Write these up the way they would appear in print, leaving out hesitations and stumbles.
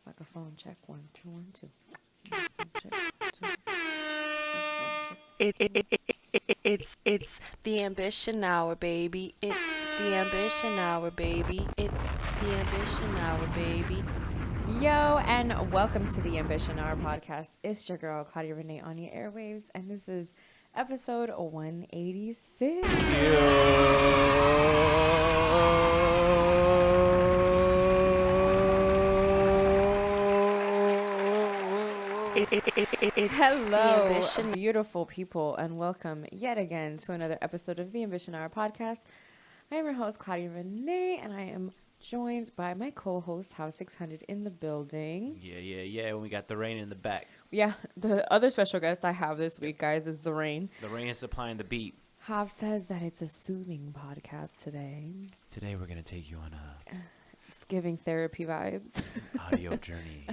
Microphone check 1 2 1 2. Check, two. It's the ambition hour, baby. It's the ambition hour, baby. It's the ambition hour, baby. Yo, and welcome to the Ambition Hour podcast. It's your girl Claudia Renee on your airwaves, and this is episode 186. Hello, beautiful people, and welcome yet again to another episode of the Ambition Hour podcast. I am your host, Claudia Renee, and I am joined by my co-host, House 600, in the building. Yeah. We got the rain in the back. Yeah, the other special guest I have this week, guys, is the rain. The rain is supplying the beat. Hav says that it's a soothing podcast today. Today we're going to take you on a... It's giving therapy vibes. audio journey.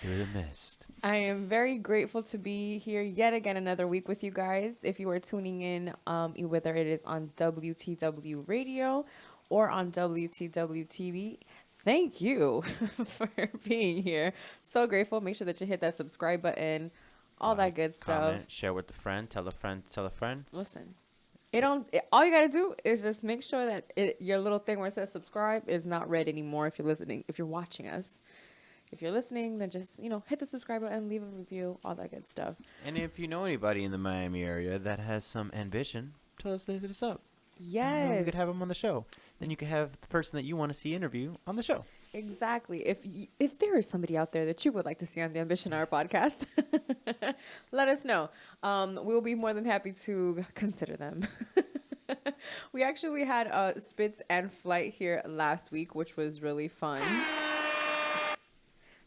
Through the mist. I am very grateful to be here yet again another week with you guys. If you are tuning in, whether it is on WTW Radio or on WTW TV, thank you for being here. So grateful. Make sure that you hit that subscribe button, all that good Comment, stuff. share with a friend, tell a friend, tell a friend. Listen, all you gotta do is just make sure that your little thing where it says subscribe is not red anymore. If you're watching us. If you're listening, then just, hit the subscribe button, leave a review, all that good stuff. And if you know anybody in the Miami area that has some ambition, tell us to hit us up. Yes. We could have them on the show. Then you could have the person that you want to see interview on the show. Exactly. If there is somebody out there that you would like to see on the Ambition Hour podcast, let us know. We'll be more than happy to consider them. We actually had Spitz and Flight here last week, which was really fun.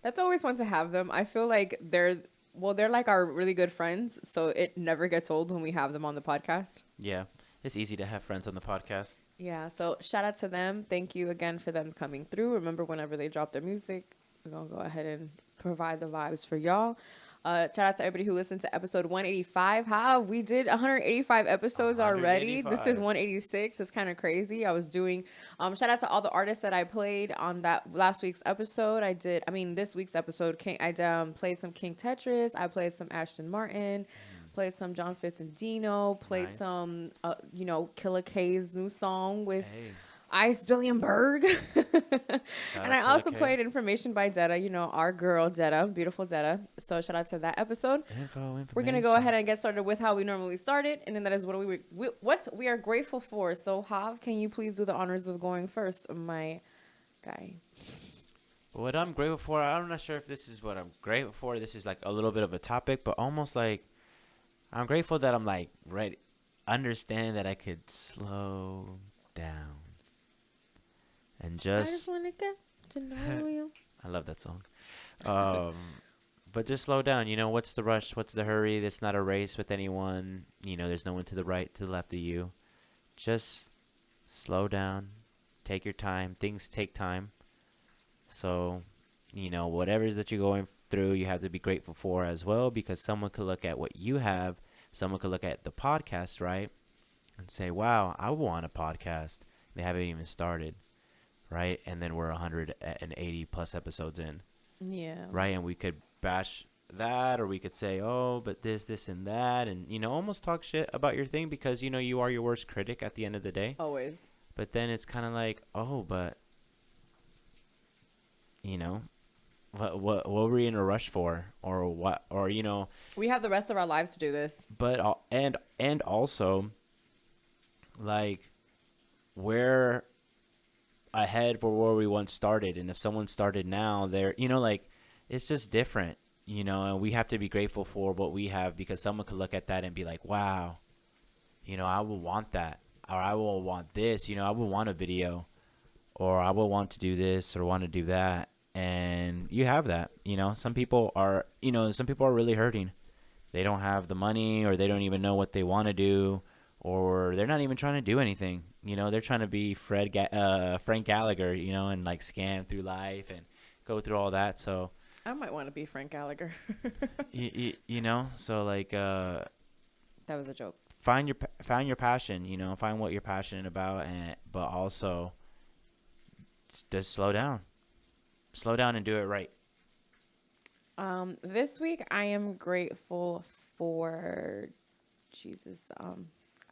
That's always fun to have them. I feel like they're like our really good friends, so it never gets old when we have them on the podcast. Yeah, it's easy to have friends on the podcast. Yeah, so shout out to them. Thank you again for them coming through. Remember, whenever they drop their music, we're going to go ahead and provide the vibes for y'all. Shout out to everybody who listened to episode 185. We did 185 episodes already. This is 186. It's kind of crazy. I was doing, shout out to all the artists that I played on that last week's episode. This week's episode, I played some King Tetris. I played some Ashton Martin. Played some John Fifth and Dino. Played some, Killer K's new song with Ice Billienberg. And I also played Information by Detta, our girl Detta, beautiful Detta. So shout out to that episode. We're going to go ahead and get started with how we normally started. And then that is what we are grateful for. So Hav, can you please do the honors of going first, my guy? What I'm grateful for, I'm not sure if this is what I'm grateful for. This is like a little bit of a topic, but almost like I'm grateful that I'm like ready, understand that I could slow down and just. I just want to get to know you. I love that song. But just slow down. What's the rush? What's the hurry? It's not a race with anyone. There's no one to the right, to the left of you. Just slow down. Take your time. Things take time. So, whatever it is that you're going through, you have to be grateful for as well, because someone could look at what you have. Someone could look at the podcast, right, and say, wow, I want a podcast. They haven't even started, right? And then we're 180 plus episodes in. Yeah. Right, and we could bash that, or we could say, oh, but this, and that, and, almost talk shit about your thing because, you are your worst critic at the end of the day. Always. But then it's kind of like, oh, but, what were we in a rush for, or what, or we have the rest of our lives to do this. But and also, like, we're ahead for where we once started, and if someone started now, they're it's just different, and we have to be grateful for what we have, because someone could look at that and be like, wow, I will want that, or I will want this, I will want a video, or I will want to do this or want to do that. And you have that, some people are really hurting. They don't have the money, or they don't even know what they want to do, or they're not even trying to do anything. They're trying to be Frank Gallagher, and like scam through life and go through all that. So I might want to be Frank Gallagher. So like, that was a joke. Find your passion, find what you're passionate about, but also just slow down. slow down and do it right. This week I am grateful for Jesus.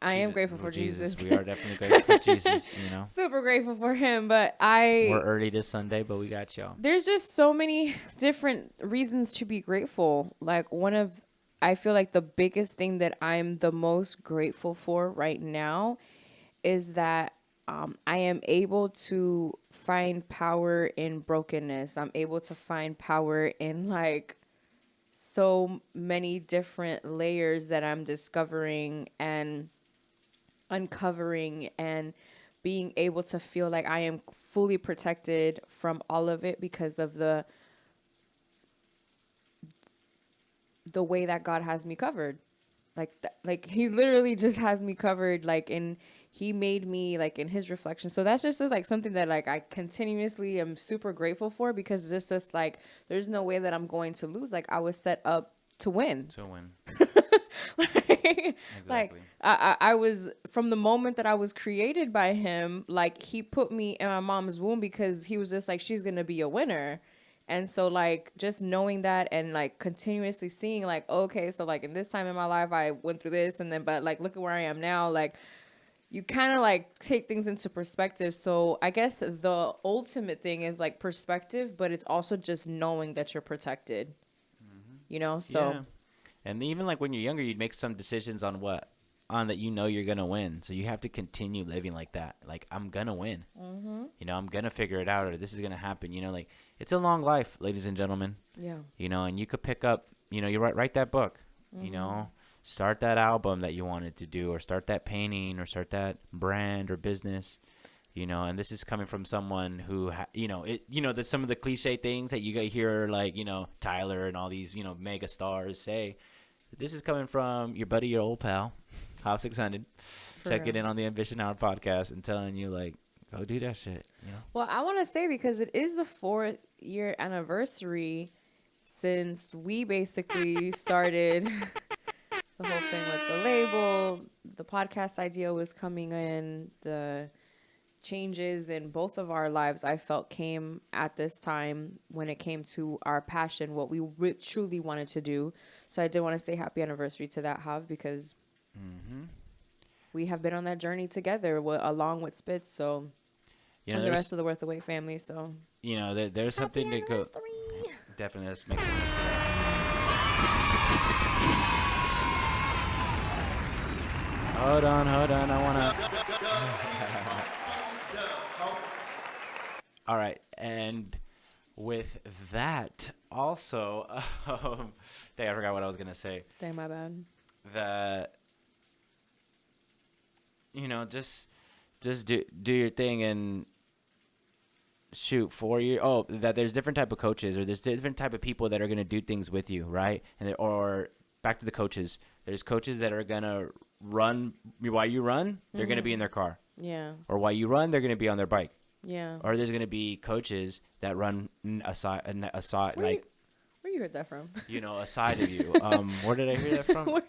I am grateful for Jesus. We are definitely grateful for Jesus, Super grateful for him, but We're early this Sunday, but we got y'all. there's just so many different reasons to be grateful. Like I feel like the biggest thing that I'm the most grateful for right now is that I am able to find power in brokenness. I'm able to find power in like so many different layers that I'm discovering and uncovering, and being able to feel like I am fully protected from all of it because of the way that God has me covered. Like he literally just has me covered, like he made me like in his reflection. So that's just like something that like I continuously am super grateful for, because it's just like there's no way that I'm going to lose. Like I was set up to win. Exactly. Like I was, from the moment that I was created by him, like he put me in my mom's womb because he was just like, she's gonna be a winner. And so like just knowing that and like continuously seeing like, okay, so like in this time in my life I went through this, and then but like look at where I am now. Like you kind of like take things into perspective. So I guess the ultimate thing is like perspective, but it's also just knowing that you're protected. So Yeah. And even like when you're younger, you'd make some decisions on that you're gonna win. So you have to continue living like that. Like I'm gonna win. I'm gonna figure it out, or this is gonna happen. Like it's a long life, ladies and gentlemen. yeah. And you could pick up. You write that book. Start that album that you wanted to do, or start that painting, or start that brand or business. And this is coming from someone who, that some of the cliche things that you hear, like, Tyler and all these, mega stars say. This is coming from your buddy, your old pal, House 600, checking in on the Ambition Hour podcast and telling you, like, go do that shit. Well, I want to say, because it is the 4th year anniversary since we basically started the whole thing with the label. The podcast idea was coming in. The changes in both of our lives, I felt, came at this time when it came to our passion, what we truly wanted to do. So I did want to say happy anniversary to that, Hav, because we have been on that journey together along with Spitz. So and the rest of the Worth the Wait family. So there's something to go. Definitely, let's make some noise for that. Hold on, I wanna. All right, and with that, also, dang, I forgot what I was gonna say. Dang, my bad. That just do your thing and shoot 4 years. Oh, that there's different type of coaches, or there's different type of people that are gonna do things with you, right? Or back to the coaches. There's coaches that are gonna run while you run. They're gonna be in their car. Yeah. Or while you run, they're gonna be on their bike. Yeah. Or there's gonna be coaches that run aside, Where you heard that from? A side of you. Where did I hear that from? A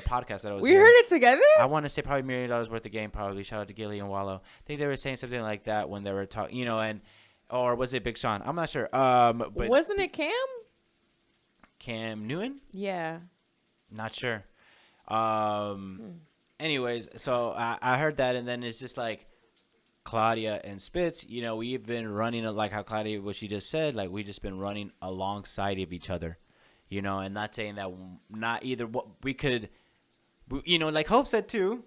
podcast that I was. We heard it together. I want to say probably $1 million worth of game. Probably shout out to Gilly and Wallow. I think they were saying something like that when they were talking. Or was it Big Sean? I'm not sure. But wasn't it Cam? Cam Newton? Yeah. Not sure. Anyways, so I heard that, and then it's just like Claudia and Spitz, we've been running, like how Claudia, what she just said, like we just been running alongside of each other, and not saying that not either what we could, like Hope said too,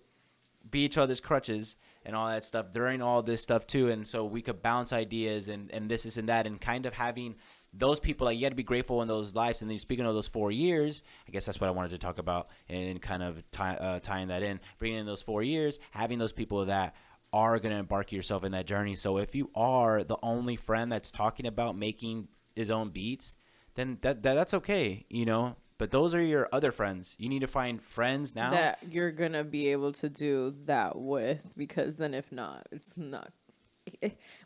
be each other's crutches and all that stuff during all this stuff too. And so we could bounce ideas and this and that, and kind of having those people, like you got to be grateful in those lives. And then speaking of those 4 years, I guess that's what I wanted to talk about, and kind of tying that in, bringing in those 4 years, having those people that are going to embark yourself in that journey. So if you are the only friend that's talking about making his own beats, then that's okay, but those are your other friends. You need to find friends now that you're going to be able to do that with, because then if not, it's not.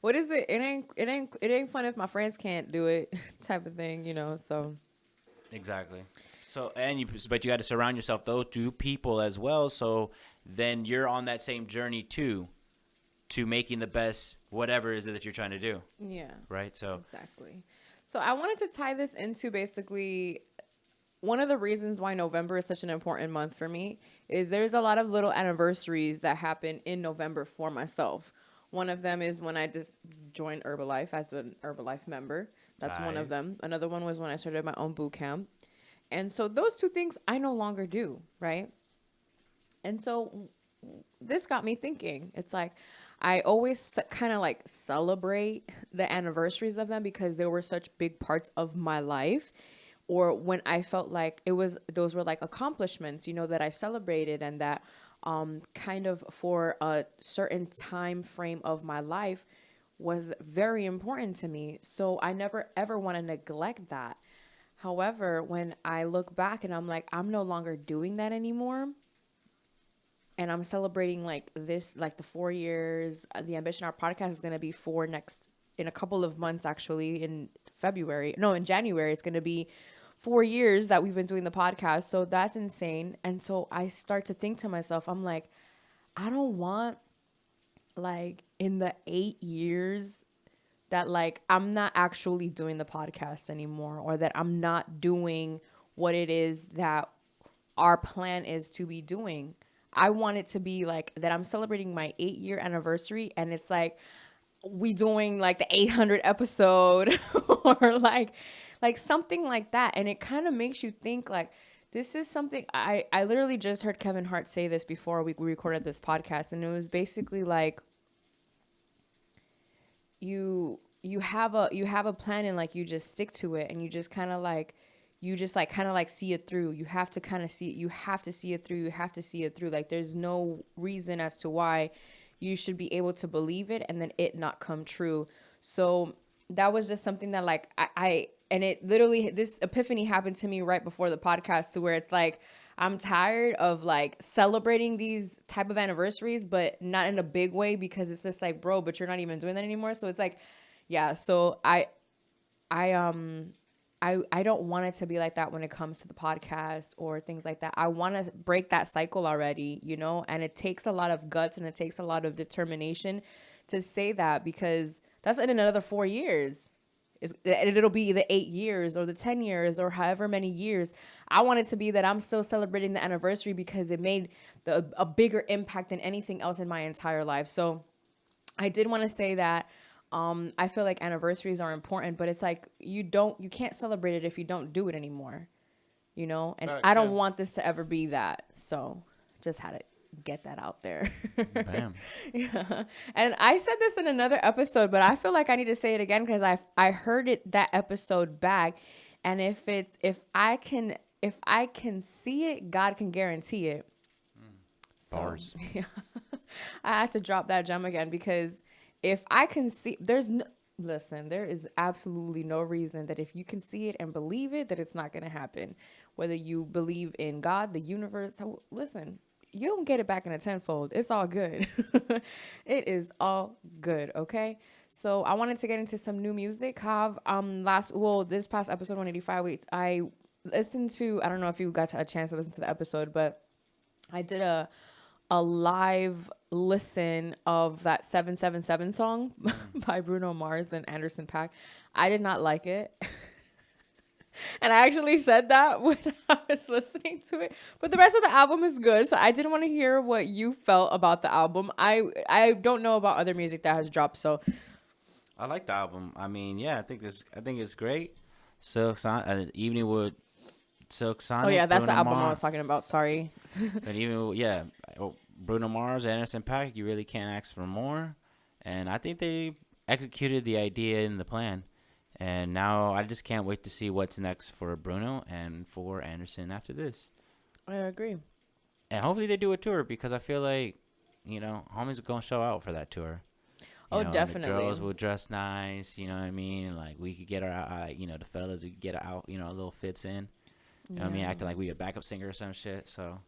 What is it? It ain't fun if my friends can't do it, type of thing, so. Exactly. So, but you got to surround yourself though to people as well. So then you're on that same journey too, to making the best whatever is it that you're trying to do, Yeah. right? So Exactly. So I wanted to tie this into basically one of the reasons why November is such an important month for me is there's a lot of little anniversaries that happen in November for myself. One of them is when I just joined Herbalife as an Herbalife member. That's one of Right. them. Another one was when I started my own boot camp. And so those two things I no longer do, right? And so this got me thinking. It's like I always kind of like celebrate the anniversaries of them because they were such big parts of my life. Or when I felt like those were like accomplishments, that I celebrated and that kind of for a certain time frame of my life was very important to me. So I never ever want to neglect that. However, when I look back and I'm like, I'm no longer doing that anymore, and I'm celebrating like this, like the 4 years. The Ambition Hour podcast is going to be in a couple of months, actually, in January. It's going to be 4 years that we've been doing the podcast. So that's insane. And so I start to think to myself, I'm like, I don't want like in the 8 years that like I'm not actually doing the podcast anymore, or that I'm not doing what it is that our plan is to be doing. I want it to be like that I'm celebrating my 8-year anniversary and it's like we doing like the 800 episode or like something like that. And it kind of makes you think like this is something I literally just heard Kevin Hart say this before we recorded this podcast, and it was basically like you have a plan and like you just stick to it and you just kind of like see it through. You have to kind of see it. You have to see it through. You have to see it through. Like there's no reason as to why you should be able to believe it and then it not come true. So that was just something that like and it literally, this epiphany happened to me right before the podcast, to where it's like, I'm tired of like celebrating these type of anniversaries, but not in a big way, because it's just like, bro, but you're not even doing that anymore. So it's like, yeah. So I don't want it to be like that when it comes to the podcast or things like that. I want to break that cycle already, and it takes a lot of guts and it takes a lot of determination to say that, because that's in another 4 years. It'll be the 8 years or the 10 years or however many years. I want it to be that I'm still celebrating the anniversary because it made a bigger impact than anything else in my entire life. So I did want to say that I feel like anniversaries are important, but it's like you can't celebrate it if you don't do it anymore, and I don't want this to ever be that. So just had to get that out there. Bam. Yeah. And I said this in another episode, but I feel like I need to say it again because I heard it that episode back. And if I can see it, God can guarantee it. Bars. So, yeah. I had to drop that gem again, because if I can see, there is absolutely no reason that if you can see it and believe it, that it's not going to happen. Whether you believe in God, the universe, listen, you don't get it back in a tenfold. It's all good. It is all good. Okay. So I wanted to get into some new music. This past episode 185, I listened to, I don't know if you got a chance to listen to the episode, but I did a live listen of that 777 song by Bruno Mars and Anderson .Paak. I did not like it. And I actually said that when I was listening to it. But the rest of the album is good. So I did want to hear what you felt about the album. I don't know about other music that has dropped. So I like the album. I mean, yeah, I think it's great. Silk Sonic, Evening with Silk Sonic. Oh yeah, that's Bruno the album Mars. I was talking about. Sorry. And Bruno Mars, Anderson .Paak. You really can't ask for more. And I think they executed the idea and the plan. And now I just can't wait to see what's next for Bruno and for Anderson after this. I agree. And hopefully they do a tour, because I feel like, homies are going to show out for that tour. Definitely. And the girls will dress nice, you know what I mean? Like, we could get our, the fellas, we could get out, a little fits in. You know what I mean? Acting like we a backup singer or some shit. So,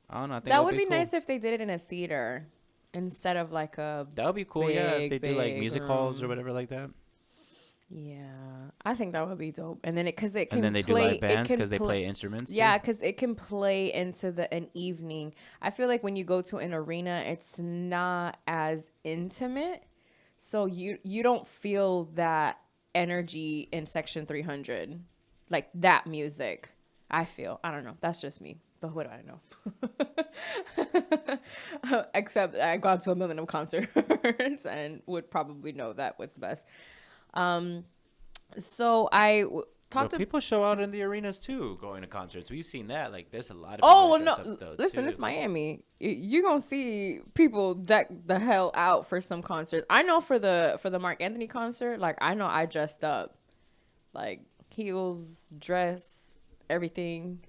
I don't know. I think that would be cool. nice if they did it in a theater instead of like a That would be cool, yeah. If they do like music halls or whatever like that. Yeah, I think that would be dope. And then because it can and then they play, do live bands because they play instruments. Yeah, too. because it can play into an evening. I feel like when you go to an arena, it's not as intimate. So you don't feel that energy in Section 300, like that music. I feel. I don't know. That's just me. But what do I know? Except I've gone to a million of concerts and would probably know that what's best. So But talked to. people show out in the arenas too, going to concerts. We've seen that. Like, there's a lot of people Oh that well, dress no. up though Listen, too. it's Miami. You gonna see people deck the hell out for some concerts. I know for the Mark Anthony concert, like I know I dressed up, like heels, dress, everything.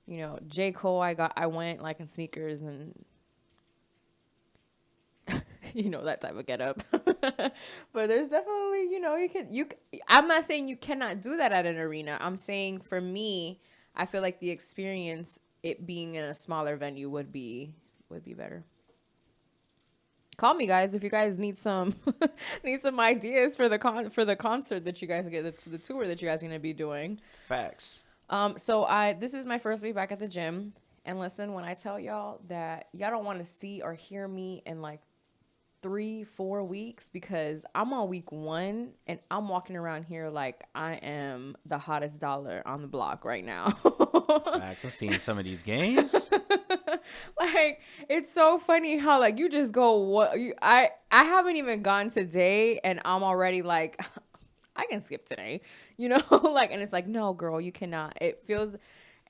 You know, J. Cole, I went like in sneakers and you know, that type of get up. But there's definitely, I'm not saying you cannot do that at an arena. I'm saying for me, I feel like the experience, it being in a smaller venue would be better. Call me, guys, if you guys need some need some ideas for the concert that you guys get, the tour that you guys are gonna be doing. Facts. So this is my first week back at the gym, and listen, when I tell y'all that y'all don't want to see or hear me in like 3-4 weeks, because I'm on week 1 and I'm walking around here like I am the hottest dollar on the block right now. Facts. I'm seeing some of these games. Like, it's so funny how like you just go, I haven't even gone today and I'm already like I can skip today, like, and it's like, no, girl, you cannot. It feels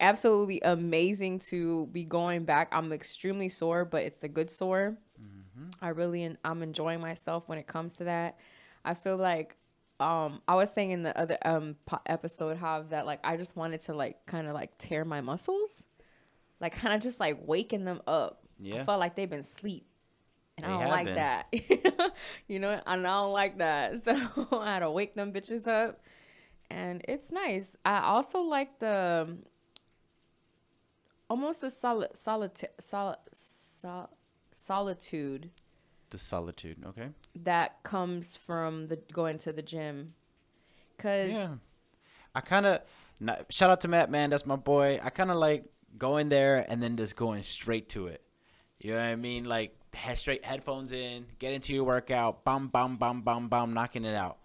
absolutely amazing to be going back. I'm extremely sore, but it's a good sore. I'm enjoying myself when it comes to that. I feel like I was saying in the other episode how that like I just wanted to like kind of like tear my muscles, like kind of just like waking them up. Yeah. I felt like they've been asleep, and They I don't have like been. that. And I don't like that. So I had to wake them bitches up, and it's nice. I also like the almost the solitude The solitude. Okay. that comes from the going to the gym, because Yeah. I kind of shout out to Matt, man. That's my boy. I kind of like going there and then just going straight to it. You know what I mean? Like straight headphones in, get into your workout, bam, bam, bam, bam, bam, knocking it out.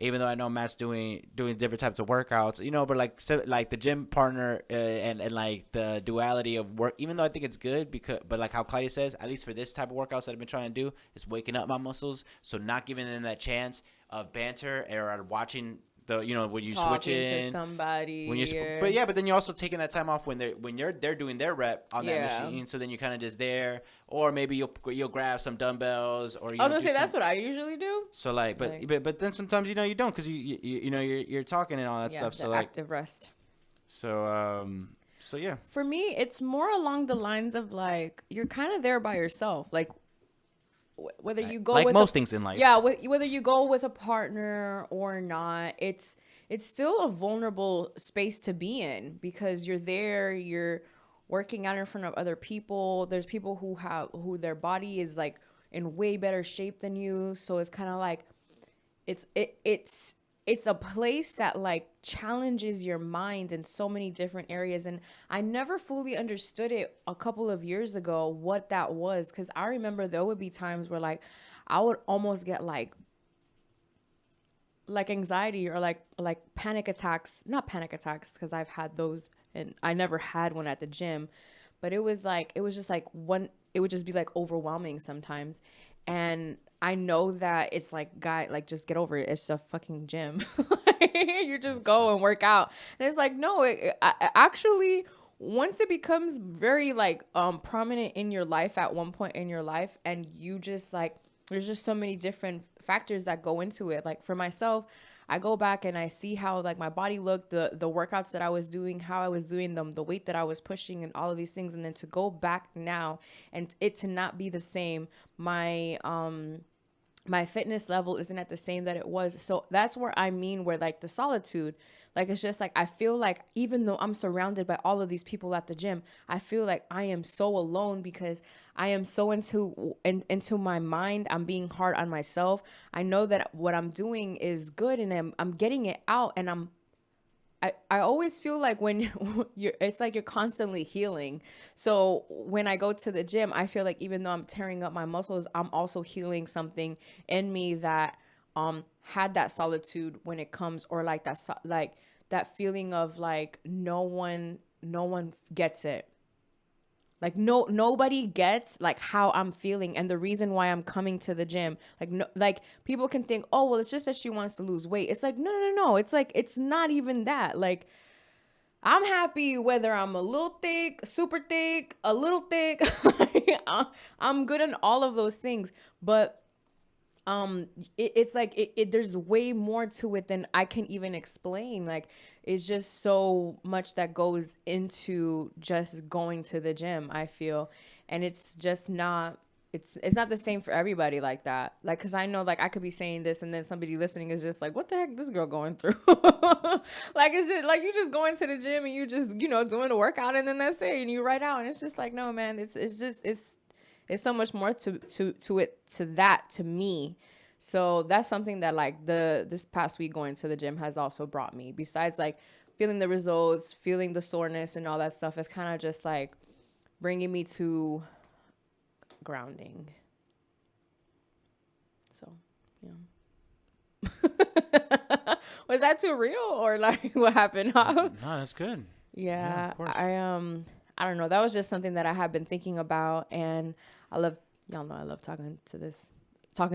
Even though I know Matt's doing different types of workouts, but like the gym partner and like the duality of work. Even though I think it's good but like how Claudia says, at least for this type of workouts that I've been trying to do, is waking up my muscles. So not giving them that chance of banter or watching the when you switch talking in to somebody. but then you're also taking that time off when they're doing their rep on that Yeah. machine. So then you're kind of just there, or maybe you'll grab some dumbbells, or I was gonna say that's what I usually do. so like, but then sometimes you don't, because you're talking and all that Yeah, stuff. the So like, active rest. so yeah. For me, it's more along the lines of like you're kind of there by yourself, like whether you go Like with most things in life. Yeah, whether you go with a partner or not, it's still a vulnerable space to be in, because you're there, you're working out in front of other people. There's people who their body is like in way better shape than you, so it's kind of like it's a place that like challenges your mind in so many different areas. And I never fully understood it a couple of years ago, what that was, because I remember there would be times where like I would almost get like anxiety or like panic attacks. Not panic attacks, because I've had those and I never had one at the gym, but it was just like it would just be like overwhelming sometimes. And I know that it's like, just get over it. It's a fucking gym. You just go and work out. And it's like, no, actually, once it becomes very like prominent in your life at one point in your life, and you just like, there's just so many different factors that go into it. Like for myself, I go back and I see how like my body looked, the workouts that I was doing, how I was doing them, the weight that I was pushing, and all of these things. And then to go back now and it to not be the same, my fitness level isn't at the same that it was. So that's where I mean, where like the solitude, like it's just like I feel like even though I'm surrounded by all of these people at the gym, I feel like I am so alone, because I am so into my mind. I'm being hard on myself. I know that what I'm doing is good, and I'm getting it out, and I always feel like when it's like you're constantly healing. So when I go to the gym, I feel like even though I'm tearing up my muscles, I'm also healing something in me that had that solitude when it comes, or like like that feeling of like no one gets it. Like nobody gets like how I'm feeling and the reason why I'm coming to the gym. Like no, like people can think, "Oh, well, it's just that she wants to lose weight." It's like, no. It's like it's not even that. Like I'm happy whether I'm a little thick, super thick, a little thick. I'm good in all of those things, but it's like there's way more to it than I can even explain. Like it's just so much that goes into just going to the gym, I feel. And it's just not, it's not the same for everybody like that. Like, cause I know like I could be saying this and then somebody listening is just like, what the heck this girl going through? Like it's just like you just going to the gym and you just, doing a workout and then that's it. And you write out and it's just like, no, man, it's so much more to me. So that's something that like this past week going to the gym has also brought me. Besides like feeling the results, feeling the soreness and all that stuff, it's kind of just like bringing me to grounding. So, yeah. Was that too real or like what happened? No, that's good. Yeah, of course. I don't know. That was just something that I have been thinking about, and y'all know I love talking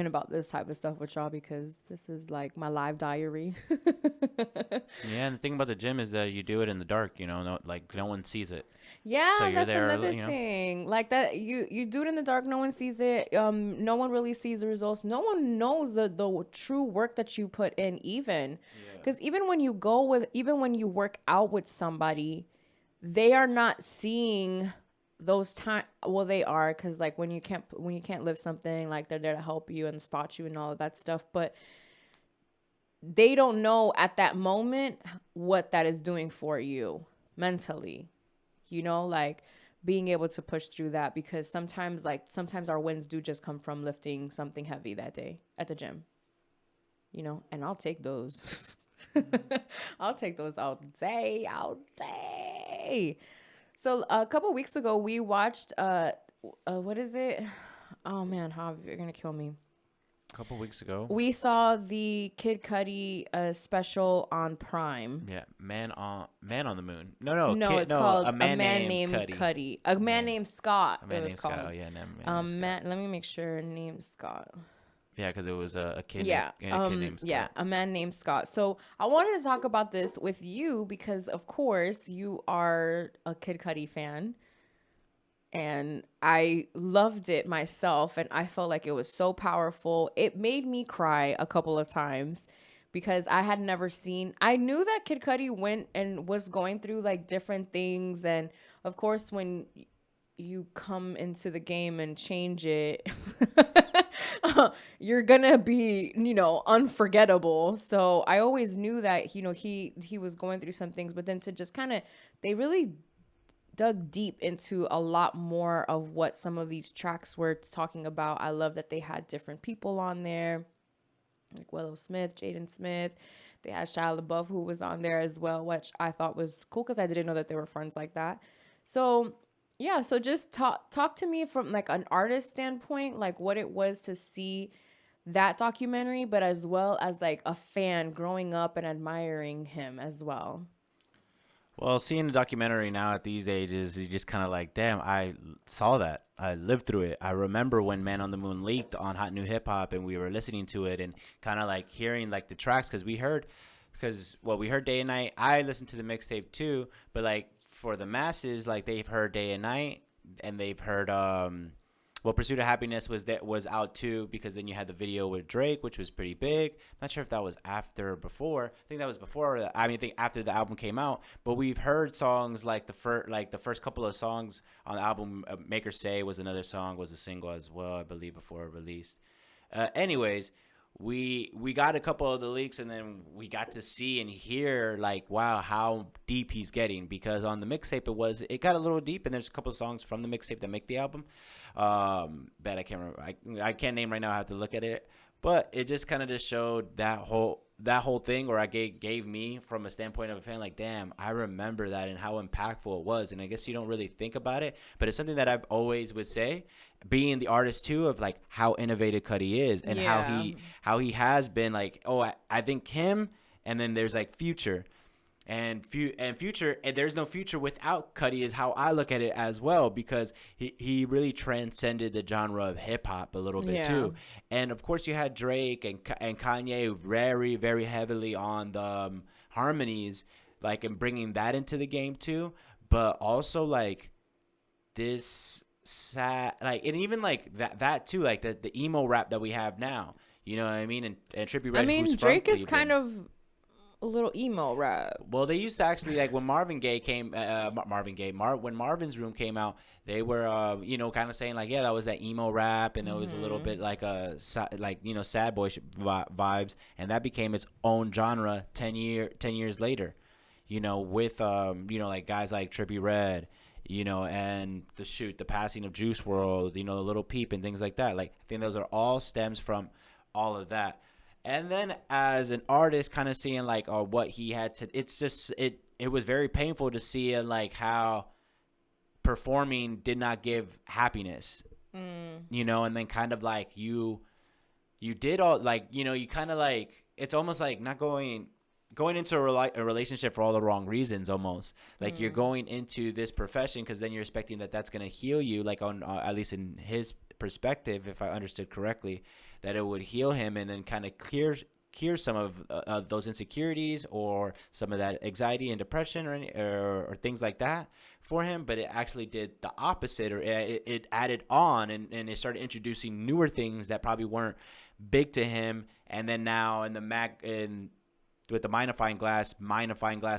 about this type of stuff with y'all because this is like my live diary. Yeah, and the thing about the gym is that you do it in the dark, no one sees it. Yeah, So you're that's there, another thing. Like that, you do it in the dark. No one sees it. No one really sees the results. No one knows the true work that you put in. Even, because even when you work out with somebody, they are not seeing those time. Well, they are, because like when you can't lift something, like they're there to help you and spot you and all of that stuff, but they don't know at that moment what that is doing for you mentally, like being able to push through that, because sometimes our wins do just come from lifting something heavy that day at the gym, and I'll take those. I'll take those all day. So a couple weeks ago we watched what is it? Oh man, how you're gonna kill me. A couple weeks ago. We saw the Kid Cudi special on Prime. Yeah, Man on the Moon. No, It's called A Man Named Cudi. A Man Named Scott. A Man It was Named called. Scott. Oh yeah, Man Named Scott. Let me make sure. Named Scott. Yeah, because it was a kid. Yeah. A kid named Scott. Yeah, A Man Named Scott. So I wanted to talk about this with you because, of course, you are a Kid Cudi fan. And I loved it myself, and I felt like it was so powerful. It made me cry a couple of times because I had never seen. I knew that Kid Cudi went and was going through like different things, and of course, when you come into the game and change it, you're gonna be, unforgettable. So I always knew that, he was going through some things, but then to just kind of, they really dug deep into a lot more of what some of these tracks were talking about. I love that they had different people on there, like Willow Smith, Jaden Smith. They had Shia LaBeouf, who was on there as well, which I thought was cool because I didn't know that they were friends like that. So yeah, so just talk to me from like an artist standpoint, like what it was to see that documentary, but as well as like a fan growing up and admiring him as well. Well, seeing the documentary now at these ages, you just kind of like, damn, I saw that. I lived through it. I remember when Man on the Moon leaked on Hot New Hip Hop and we were listening to it and kind of like hearing like the tracks we heard Day and Night. I listened to the mixtape too, but like for the masses, like they've heard Day and Night and they've heard Pursuit of Happiness was out too, because then you had the video with Drake, which was pretty big. I'm not sure if that was after or before. I think that was before. I think after the album came out. But we've heard songs like the first couple of songs on the album. Make Her Say was another song, was a single as well, I believe, before it released. Anyways, we got a couple of the leaks, and then we got to see and hear like, wow, how deep he's getting, because on the mixtape it got a little deep, and there's a couple of songs from the mixtape that make the album that I can't remember. I can't name right now. I have to look at it, but it just kind of just showed that whole thing, or I gave me from a standpoint of a fan, like, damn, I remember that and how impactful it was. And I guess you don't really think about it, but it's something that I've always would say, being the artist too, of like how innovative Cudi is and how he has been like, I think him, and then there's like Future. And Future, and there's no Future without Cudi, is how I look at it as well, because he really transcended the genre of hip hop a little bit too. And of course, you had Drake and Kanye very, very heavily on the harmonies, like, and bringing that into the game too. But also like this sad, like, and even like that too, like the emo rap that we have now. You know what I mean? And Trippie Redd. I mean, Drake is kind of a little emo rap. Well, they used to actually, like, when Marvin Gaye came, when Marvin's Room came out, they were, you know, kind of saying like, yeah, that was that emo rap, and it was a little bit like you know, sad boy vibes, and that became its own genre 10 years later, you know, with you know, like guys like Trippie Redd, you know, and the passing of Juice WRLD, you know, Little Peep and things like that. Like, I think those are all stems from all of that. And then as an artist, kind of seeing like what he had to, it's just it was very painful to see like how performing did not give happiness, you know, and then kind of like you did all, like, you know, you kind of like, it's almost like not going into a relationship for all the wrong reasons, almost like you're going into this profession because then you're expecting that that's going to heal you, like on at least in his perspective, if I understood correctly, that it would heal him and then kind of cure some of those insecurities or some of that anxiety and depression or things like that for him. But it actually did the opposite, or it added on and it started introducing newer things that probably weren't big to him. And then now in the with the magnifying glass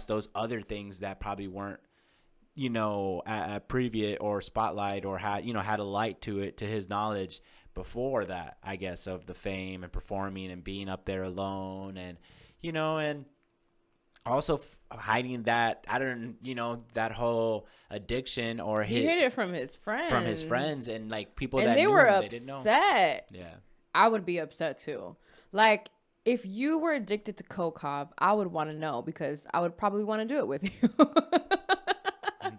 those other things that probably weren't, you know, a previous or spotlight or had a light to it, to his knowledge before that, I guess, of the fame and performing and being up there alone, and, you know, and also hiding that, I don't, you know, that whole addiction, or he hid it from his friends, and like people and that they knew were him, upset. they didn't know. Yeah, I would be upset too. Like, if you were addicted to coke, I would want to know, because I would probably want to do it with you.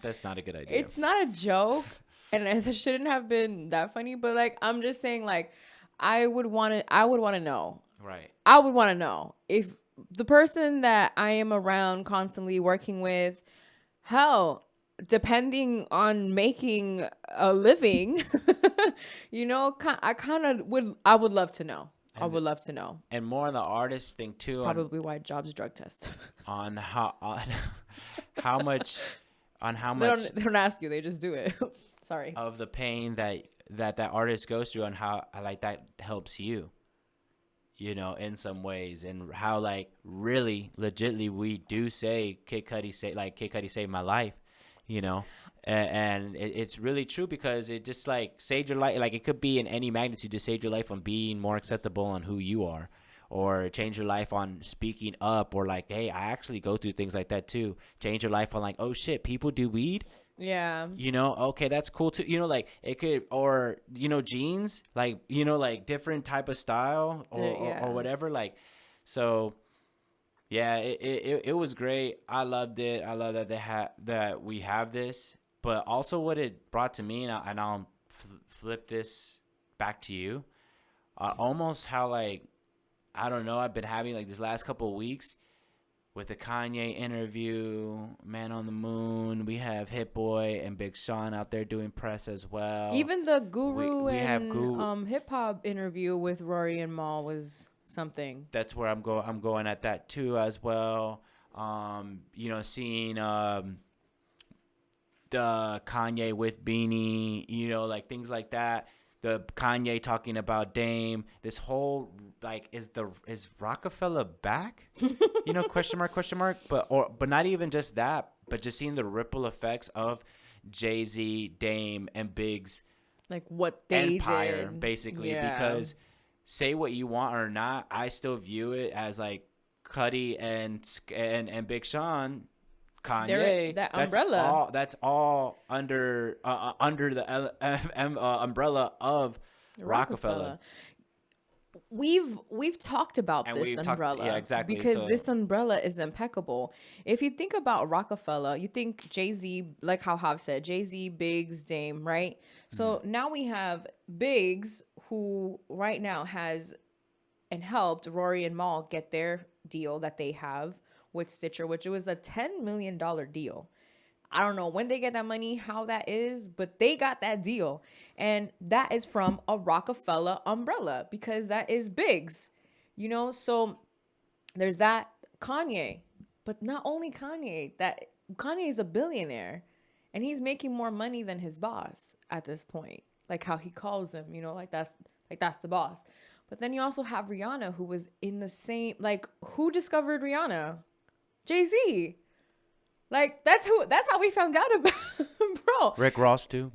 That's not a good idea. It's not a joke, and it shouldn't have been that funny. But like, I'm just saying, like, I would want to know. Right. I would want to know if the person that I am around constantly working with, hell, depending on making a living, you know, I would love to know. I would love to know. And more on the artist thing too. It's probably why Jobs drug test. on how much. They don't ask you, they just do it. Sorry. Of the pain that artist goes through, and how like that helps you, you know, in some ways, and how like really legitly we do say Kid Cudi saved my life, you know, and it's really true, because it just like saved your life. Like, it could be in any magnitude to save your life on being more acceptable on who you are, or change your life on speaking up, or like, hey, I actually go through things like that too. Change your life on like, oh shit, people do weed. Yeah. You know, okay, that's cool too. You know, like it could, or, you know, jeans, like, you know, like different type of style or whatever. Like, so yeah, it was great. I loved it. I love that that we have this, but also what it brought to me, and I'll flip this back to you. Almost how, like, I don't know, I've been having like this last couple of weeks with the Kanye interview, Man on the Moon. We have Hit Boy and Big Sean out there doing press as well. Even the Guru and hip hop interview with Rory and Mal was something. That's where I'm going at that too as well. You know, seeing the Kanye with Beanie, you know, like things like that. The Kanye talking about Dame. This whole, like, is Rocafella back? You know, question mark. But not even just that, but just seeing the ripple effects of Jay-Z, Dame, and Big's, like, what they empire, did. basically. Yeah. Because say what you want or not, I still view it as like Cudi and Big Sean, Kanye, that umbrella. That's all under the umbrella of Rocafella. we've talked about And this we've talked- umbrella, yeah, exactly. because So- this umbrella is impeccable. If you think about Rocafella, you think Jay-Z, like how Hav said, Jay-Z, Biggs, Dame, right? So now we have Biggs, who right now has and helped Rory and Mal get their deal that they have with Stitcher, which it was a $10 million deal. I don't know when they get that money, how that is, but they got that deal. And that is from a Rocafella umbrella, because that is Biggs, you know? So there's that. Kanye, but not only Kanye, that Kanye is a billionaire and he's making more money than his boss at this point. Like how he calls him, you know, like that's the boss. But then you also have Rihanna, who was in the same, like, who discovered Rihanna? Jay-Z. Like that's how we found out about bro. Rick Ross too.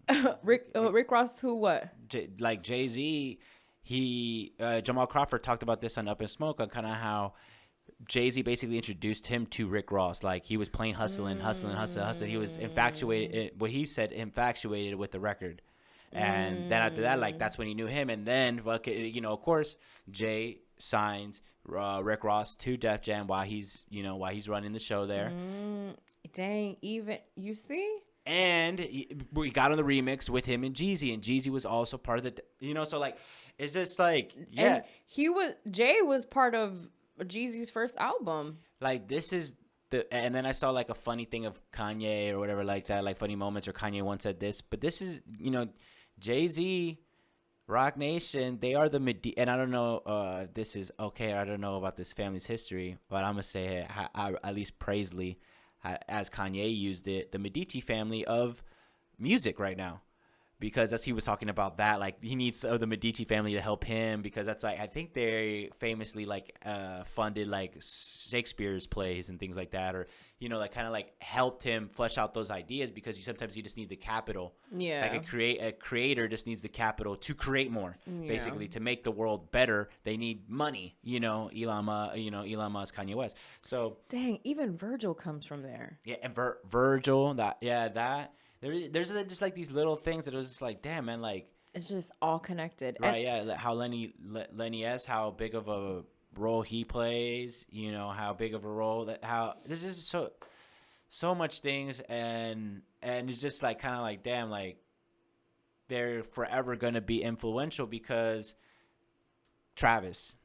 But Rick Ross, who what? like Jay-Z, Jamal Crawford talked about this on Up in Smoke, on kind of how Jay-Z basically introduced him to Rick Ross. Like he was playing hustling. He was infatuated, what he said, infatuated with the record. And then after that, like that's when he knew him. And then, you know, of course, Jay signs Rick Ross to Def Jam while he's running the show there. Dang, even you see. And we got on the remix with him and Jeezy was also part of the, you know, so like, it's just like, yeah. And Jay was part of Jeezy's first album. Like this is and then I saw like a funny thing of Kanye or whatever like that, like funny moments, or Kanye once said this, but this is, you know, Jay-Z, Rock Nation, they are the and I don't know, this is okay, I don't know about this family's history, but I'm gonna say it, at least Paisley, as Kanye used it, the Medici family of music right now. Because as he was talking about that, like he needs the Medici family to help him, because that's like, I think they famously like funded like Shakespeare's plays and things like that, or, you know, like kind of like helped him flesh out those ideas, because sometimes you just need the capital. Yeah. Like a creator just needs the capital to create more, basically, to make the world better. They need money, you know, Elon Musk, Kanye West. So dang, even Virgil comes from there. Yeah, and Virgil, that. There's just like these little things that it was just like, damn, man, like it's just all connected. Right, yeah. How Lenny S, how big of a role he plays, you know, how big of a role how there's just so much things, and it's just like kind of like, damn, like they're forever gonna be influential because Travis.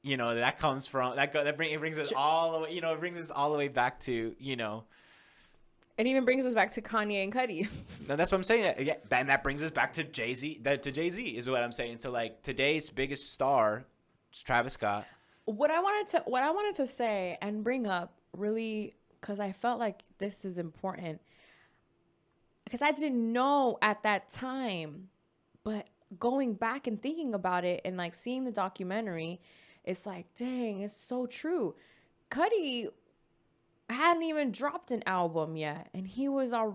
You know, that comes from it brings us all the way, you know, it brings us all the way back to, you know. It even brings us back to Kanye and Cudi. No, that's what I'm saying. Yeah, and that brings us back to Jay-Z. Jay-Z is what I'm saying. So like today's biggest star is Travis Scott. What I wanted to say and bring up, really, because I felt like this is important, because I didn't know at that time, but going back and thinking about it and like seeing the documentary, it's like, dang, it's so true. Cudi hadn't even dropped an album yet, and he was on,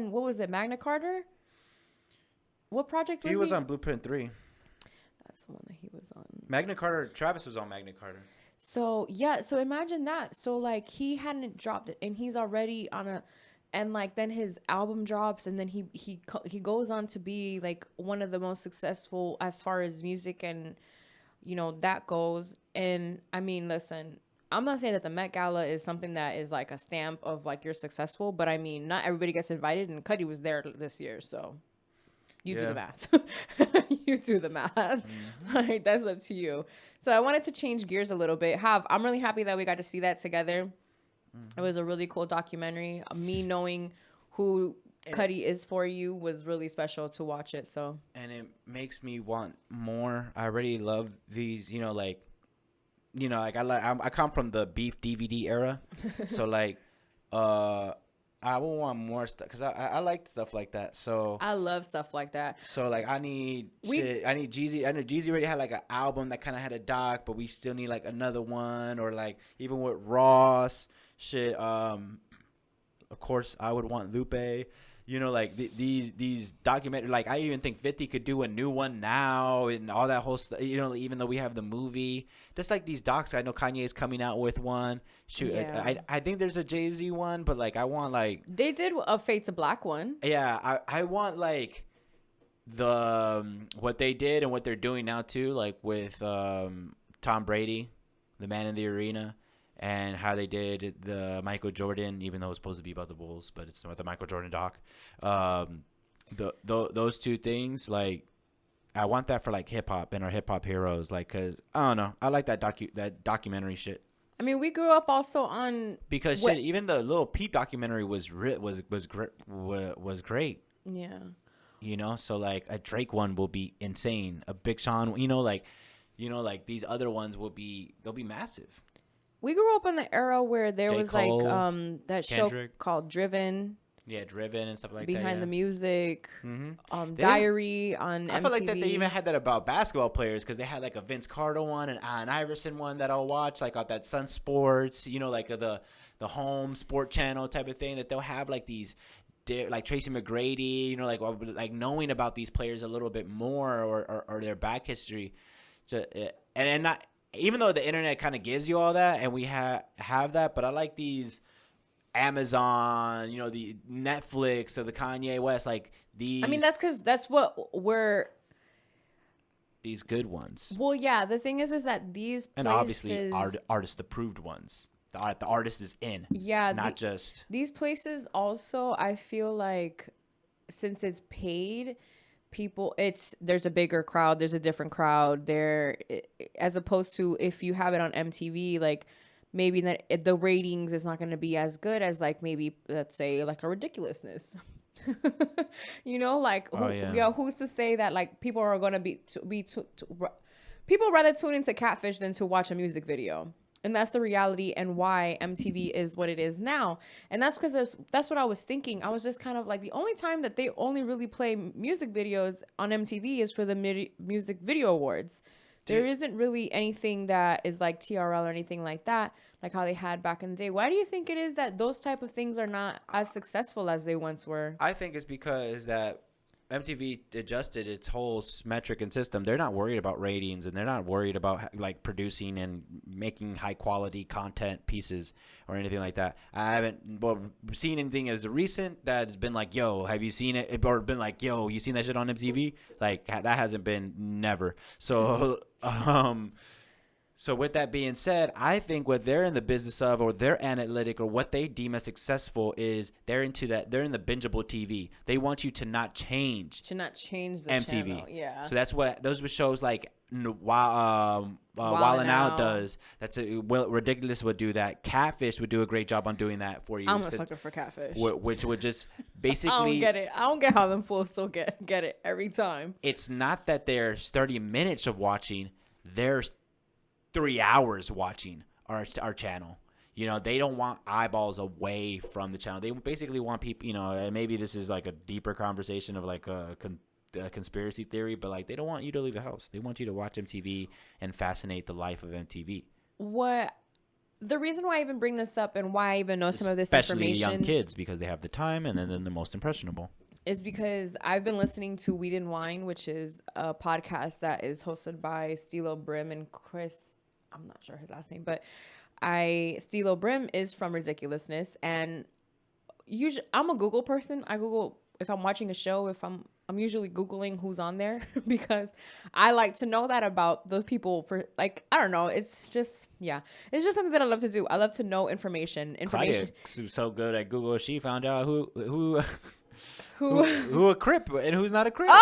what was it, Magna Carta? What project was he? He was on Blueprint 3. That's the one that he was on. Magna Carta, Travis was on Magna Carta. So yeah, so imagine that. So like he hadn't dropped it, and he's already on and like then his album drops, and then he goes on to be like one of the most successful as far as music and, you know, that goes. And I mean, listen, I'm not saying that the Met Gala is something that is like a stamp of like you're successful, but I mean, not everybody gets invited, and Cudi was there this year, so you do the math. You do the math. Mm-hmm. Like, that's up to you. So I wanted to change gears a little bit. I'm really happy that we got to see that together. Mm-hmm. It was a really cool documentary. Me knowing who Cudi is for you was really special to watch it. So, and it makes me want more. I already love these, you know, like, you know, like I come from the Beef DVD era, so like, I will want more stuff because I like stuff like that. So I love stuff like that. So like I need Jeezy. I know Jeezy already had like an album that kind of had a doc, but we still need like another one, or like even with Ross shit. Of course, I would want Lupe. You know, like these documentary, like I even think 50 could do a new one now and all that whole stuff. You know, even though we have the movie, just like these docs. I know Kanye is coming out with one. Shoot, yeah. I think there's a Jay-Z one, but like I want like they did a Fade to Black one. Yeah, I want like what they did and what they're doing now too, like with Tom Brady, the man in the arena, and how they did the Michael Jordan, even though it's supposed to be about the Bulls, but it's not the Michael Jordan doc. Those two things, like, I want that for like hip hop and our hip hop heroes, like, cause I don't know, I like that documentary shit. I mean, we grew up also on because shit, even the Lil Peep documentary was great. Yeah. You know, so like a Drake one will be insane. A Big Sean, like these other ones they'll be massive. We grew up in the era where there was Cole, like that Kendrick. show called Driven. Yeah, Driven and stuff like Behind that. Behind the Music. Mm-hmm. Diary on MTV. I feel like that they even had that about basketball players, because they had like a Vince Carter one and Allen Iverson one that I'll watch, like on that Sun Sports, like the home sport channel type of thing, that they'll have like these, like Tracy McGrady, like knowing about these players a little bit more, or their back history. And not, even though the internet kind of gives you all that, and we have that, but I like these Amazon, the Netflix of the Kanye West, like these. I mean, that's because that's what we're. These good ones. Well, yeah. The thing is that these places, and obviously artist approved ones. The artist is in. Yeah. Not just these places. Also, I feel like since it's paid, there's a bigger crowd. There's a different crowd there, as opposed to if you have it on MTV, like. Maybe that the ratings is not going to be as good as, like, maybe, let's say, like a Ridiculousness. Like, who's to say that, like, people are going to people rather tune into Catfish than to watch a music video. And that's the reality, and why MTV is what it is now. And that's because that's what I was thinking. I was just kind of like, the only time that they only really play music videos on MTV is for the Music Video Awards. There isn't really anything that is like TRL or anything like that, like how they had back in the day. Why do you think it is that those type of things are not as successful as they once were? I think it's because that MTV adjusted its whole metric and system. They're not worried about ratings, and they're not worried about like producing and making high quality content pieces or anything like that. I haven't seen anything as recent that has been like, yo, have you seen it? Or been like, yo, you seen that shit on MTV? Like, that hasn't been, never. So, so with that being said, I think what they're in the business of, or their analytic, or what they deem as successful, is they're into that. They're in the bingeable TV. They want you to not change. To not change the MTV. channel. Yeah. So that's what those were shows like Wild 'N Out does. Ridiculous would do that. Catfish would do a great job on doing that for you. I'm a sucker for Catfish. Which would just basically. I don't get it. I don't get how them fools still get it every time. It's not that there's 30 minutes of watching. There's 3 hours watching our channel. They don't want eyeballs away from the channel. They basically want people, and maybe this is like a deeper conversation of like a conspiracy theory, but like they don't want you to leave the house. They want you to watch MTV and fascinate the life of MTV. The reason why I even bring this up, and why I even know some of this information, especially young kids, because they have the time, and then they're the most impressionable, is because I've been listening to Weed and Wine, which is a podcast that is hosted by Stilo Brim and Chris. I'm not sure his last name, but Stilo Brim is from Ridiculousness, and usually I'm a Google person. I Google if I'm watching a show. If I'm usually Googling who's on there because I like to know that about those people. For like, I don't know. It's just it's just something that I love to do. I love to know information. Claudia's so good at Google. She found out who a Crip and who's not a Crip on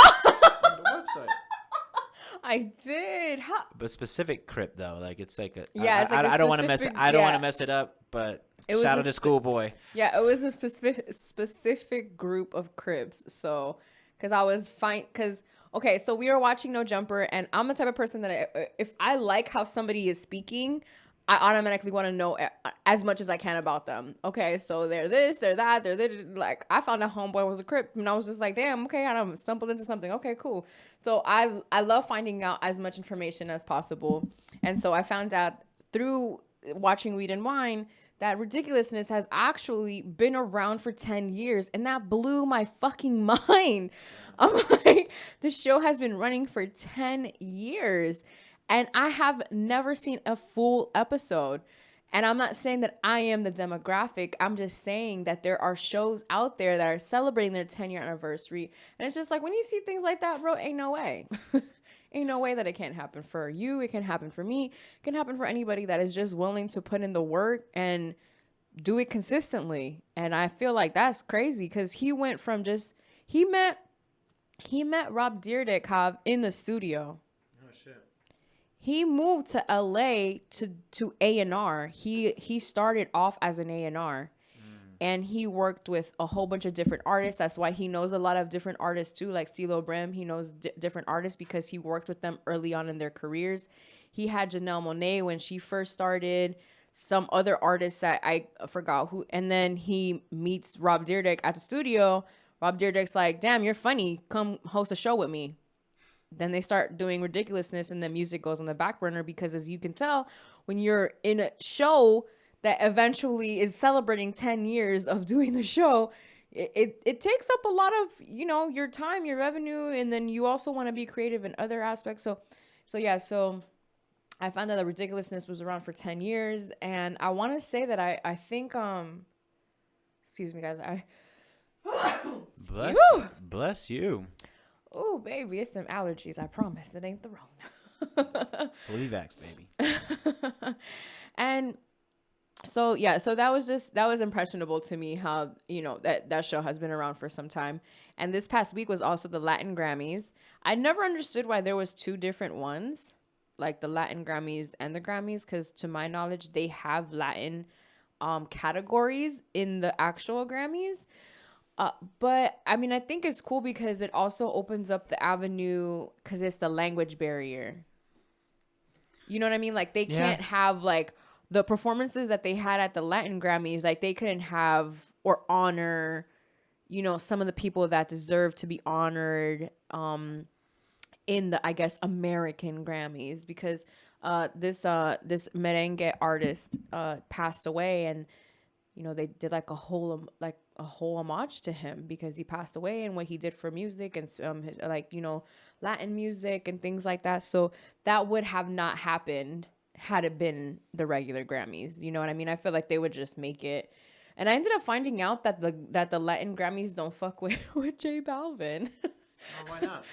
the website. I did. But specific Crip though, like it's like a it's like I don't want to mess it. I don't want to mess it up, but shout out to Schoolboy. Yeah, it was a specific group of Crips. So, because I was fine. Because okay, so we were watching No Jumper, and I'm the type of person that if I like how somebody is speaking, I automatically want to know as much as I can about them. Okay, so they're this, they're that, they're this. Like, I found out homeboy was a Crip, and I was just like, damn, okay, I stumbled into something. Okay, cool. So I love finding out as much information as possible. And so I found out through watching Weed and Wine that Ridiculousness has actually been around for 10 years, and that blew my fucking mind. I'm like, the show has been running for 10 years. And I have never seen a full episode. And I'm not saying that I am the demographic. I'm just saying that there are shows out there that are celebrating their 10-year anniversary. And it's just like, when you see things like that, bro, ain't no way. Ain't no way that it can't happen for you. It can happen for me. It can happen for anybody that is just willing to put in the work and do it consistently. And I feel like that's crazy because he went from just, he met Rob Dyrdek in the studio. He moved to LA to A&R. He started off as an A&R, and he worked with a whole bunch of different artists. That's why he knows a lot of different artists too, like Stilo Brim. He knows different artists because he worked with them early on in their careers. He had Janelle Monáe when she first started, some other artists that I forgot who, and then he meets Rob Dyrdek at the studio. Rob Dyrdek's like, damn, you're funny. Come host a show with me. Then they start doing ridiculousness and the music goes on the back burner because, as you can tell, when you're in a show that eventually is celebrating 10 years of doing the show, it takes up a lot of, your time, your revenue, and then you also want to be creative in other aspects. So I found that the ridiculousness was around for 10 years, and I want to say that I think, excuse me, guys, Bless you. Oh, baby, it's some allergies. I promise. It ain't the Rona. Fully vaxxed, baby. And so that was impressionable to me how, that show has been around for some time. And this past week was also the Latin Grammys. I never understood why there was two different ones, like the Latin Grammys and the Grammys, because to my knowledge, they have Latin categories in the actual Grammys. But I mean, I think it's cool because it also opens up the avenue because it's the language barrier. You know what I mean? Like they can't have like the performances that they had at the Latin Grammys. Like they couldn't have or honor, some of the people that deserve to be honored in the, I guess, American Grammys because this merengue artist passed away, and they did like a whole homage to him because he passed away and what he did for music and his, Latin music and things like that. So that would have not happened had it been the regular Grammys. You know what I mean? I feel like they would just make it. And I ended up finding out that the Latin Grammys don't fuck with J Balvin. Oh, why not?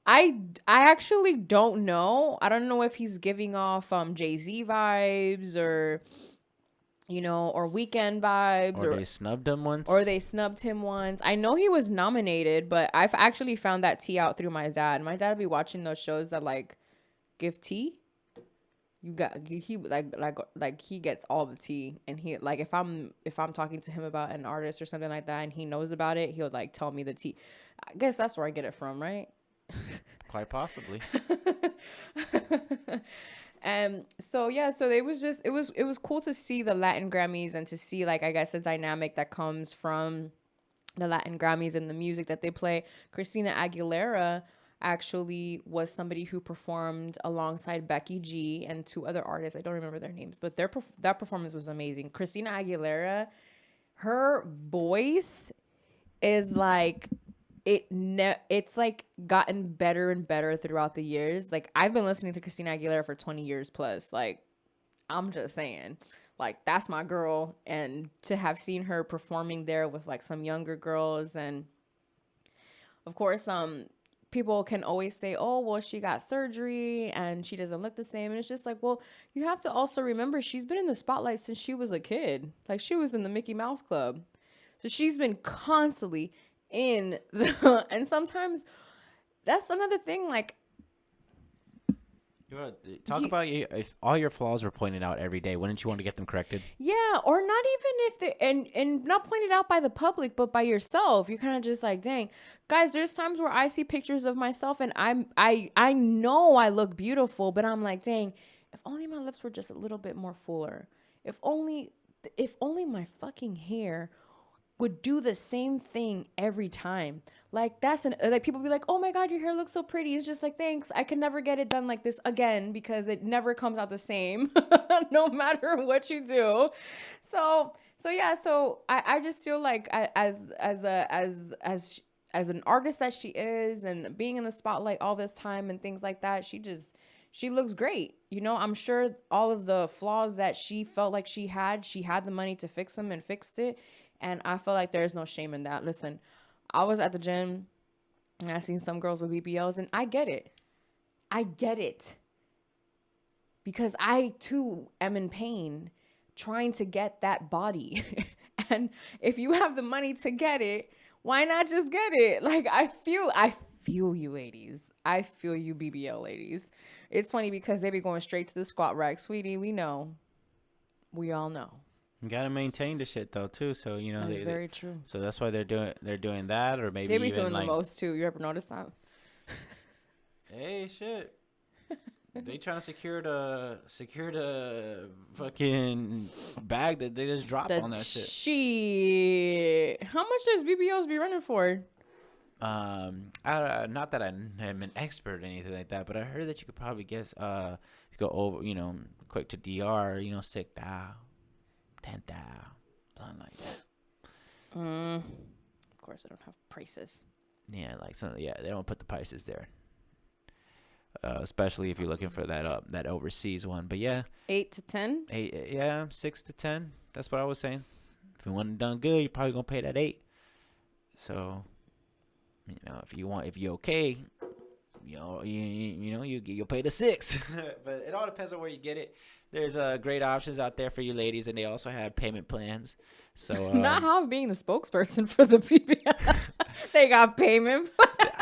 I actually don't know. I don't know if he's giving off Jay-Z vibes or or Weekend vibes. Or they snubbed him once. Or they snubbed him once. I know he was nominated, but I've actually found that tea out through my dad. My dad would be watching those shows that like give tea. He he gets all the tea, and he like if I'm talking to him about an artist or something like that and he knows about it, he'll like tell me the tea. I guess that's where I get it from, right? Quite possibly. And so it was cool to see the Latin Grammys and to see like, I guess, the dynamic that comes from the Latin Grammys and the music that they play. Christina Aguilera actually was somebody who performed alongside Becky G and two other artists. I don't remember their names, but that performance was amazing. Christina Aguilera, her voice is like it's like gotten better and better throughout the years. Like I've been listening to Christina Aguilera for 20 years plus. Like I'm just saying, like that's my girl. And to have seen her performing there with like some younger girls, and of course people can always say, oh well, she got surgery and she doesn't look the same. And it's just like, well, you have to also remember she's been in the spotlight since she was a kid. Like she was in the Mickey Mouse Club, so she's been constantly in the, and sometimes that's another thing, like about if all your flaws were pointed out every day, wouldn't you want to get them corrected? Yeah, or not even if they and not pointed out by the public but by yourself. You're kind of just like, dang, guys, there's times where I see pictures of myself and I know I look beautiful, but I'm like, dang, if only my lips were just a little bit more fuller, if only my fucking hair would do the same thing every time. Like that's like people be like, oh my God, your hair looks so pretty. It's just like, thanks. I can never get it done like this again because it never comes out the same no matter what you do. So I just feel like as an artist that she is and being in the spotlight all this time and things like that, she she looks great. You know, I'm sure all of the flaws that she felt like she had the money to fix them and fixed it. And I feel like there's no shame in that. Listen, I was at the gym and I seen some girls with BBLs, and I get it. I get it. Because I too am in pain trying to get that body. And if you have the money to get it, why not just get it? Like, I feel you ladies. I feel you BBL ladies. It's funny because they be going straight to the squat rack. Sweetie, we know. We all know. You gotta maintain the shit though too. So you know That's very true. So that's why they're doing that, or maybe They be even doing like, the most too. You ever notice that? hey, shit. They trying to secure the fucking bag that they just dropped on that shit. Shit. How much does BBLs be running for? Not that I am an expert or anything like that, but I heard that you could probably guess. You go over, quick to DR, 6,000, 10,000, something like that. Of course, I don't have prices. Yeah, they don't put the prices there. Especially if you're looking for that overseas one. But yeah, 8 to 10. 8, yeah, 6 to 10. That's what I was saying. If you want it done good, you're probably gonna pay that 8. So, if you're okay, you'll pay the 6. But it all depends on where you get it. There's great options out there for you ladies, and they also have payment plans. So not how I'm being the spokesperson for the BBL. They got payment.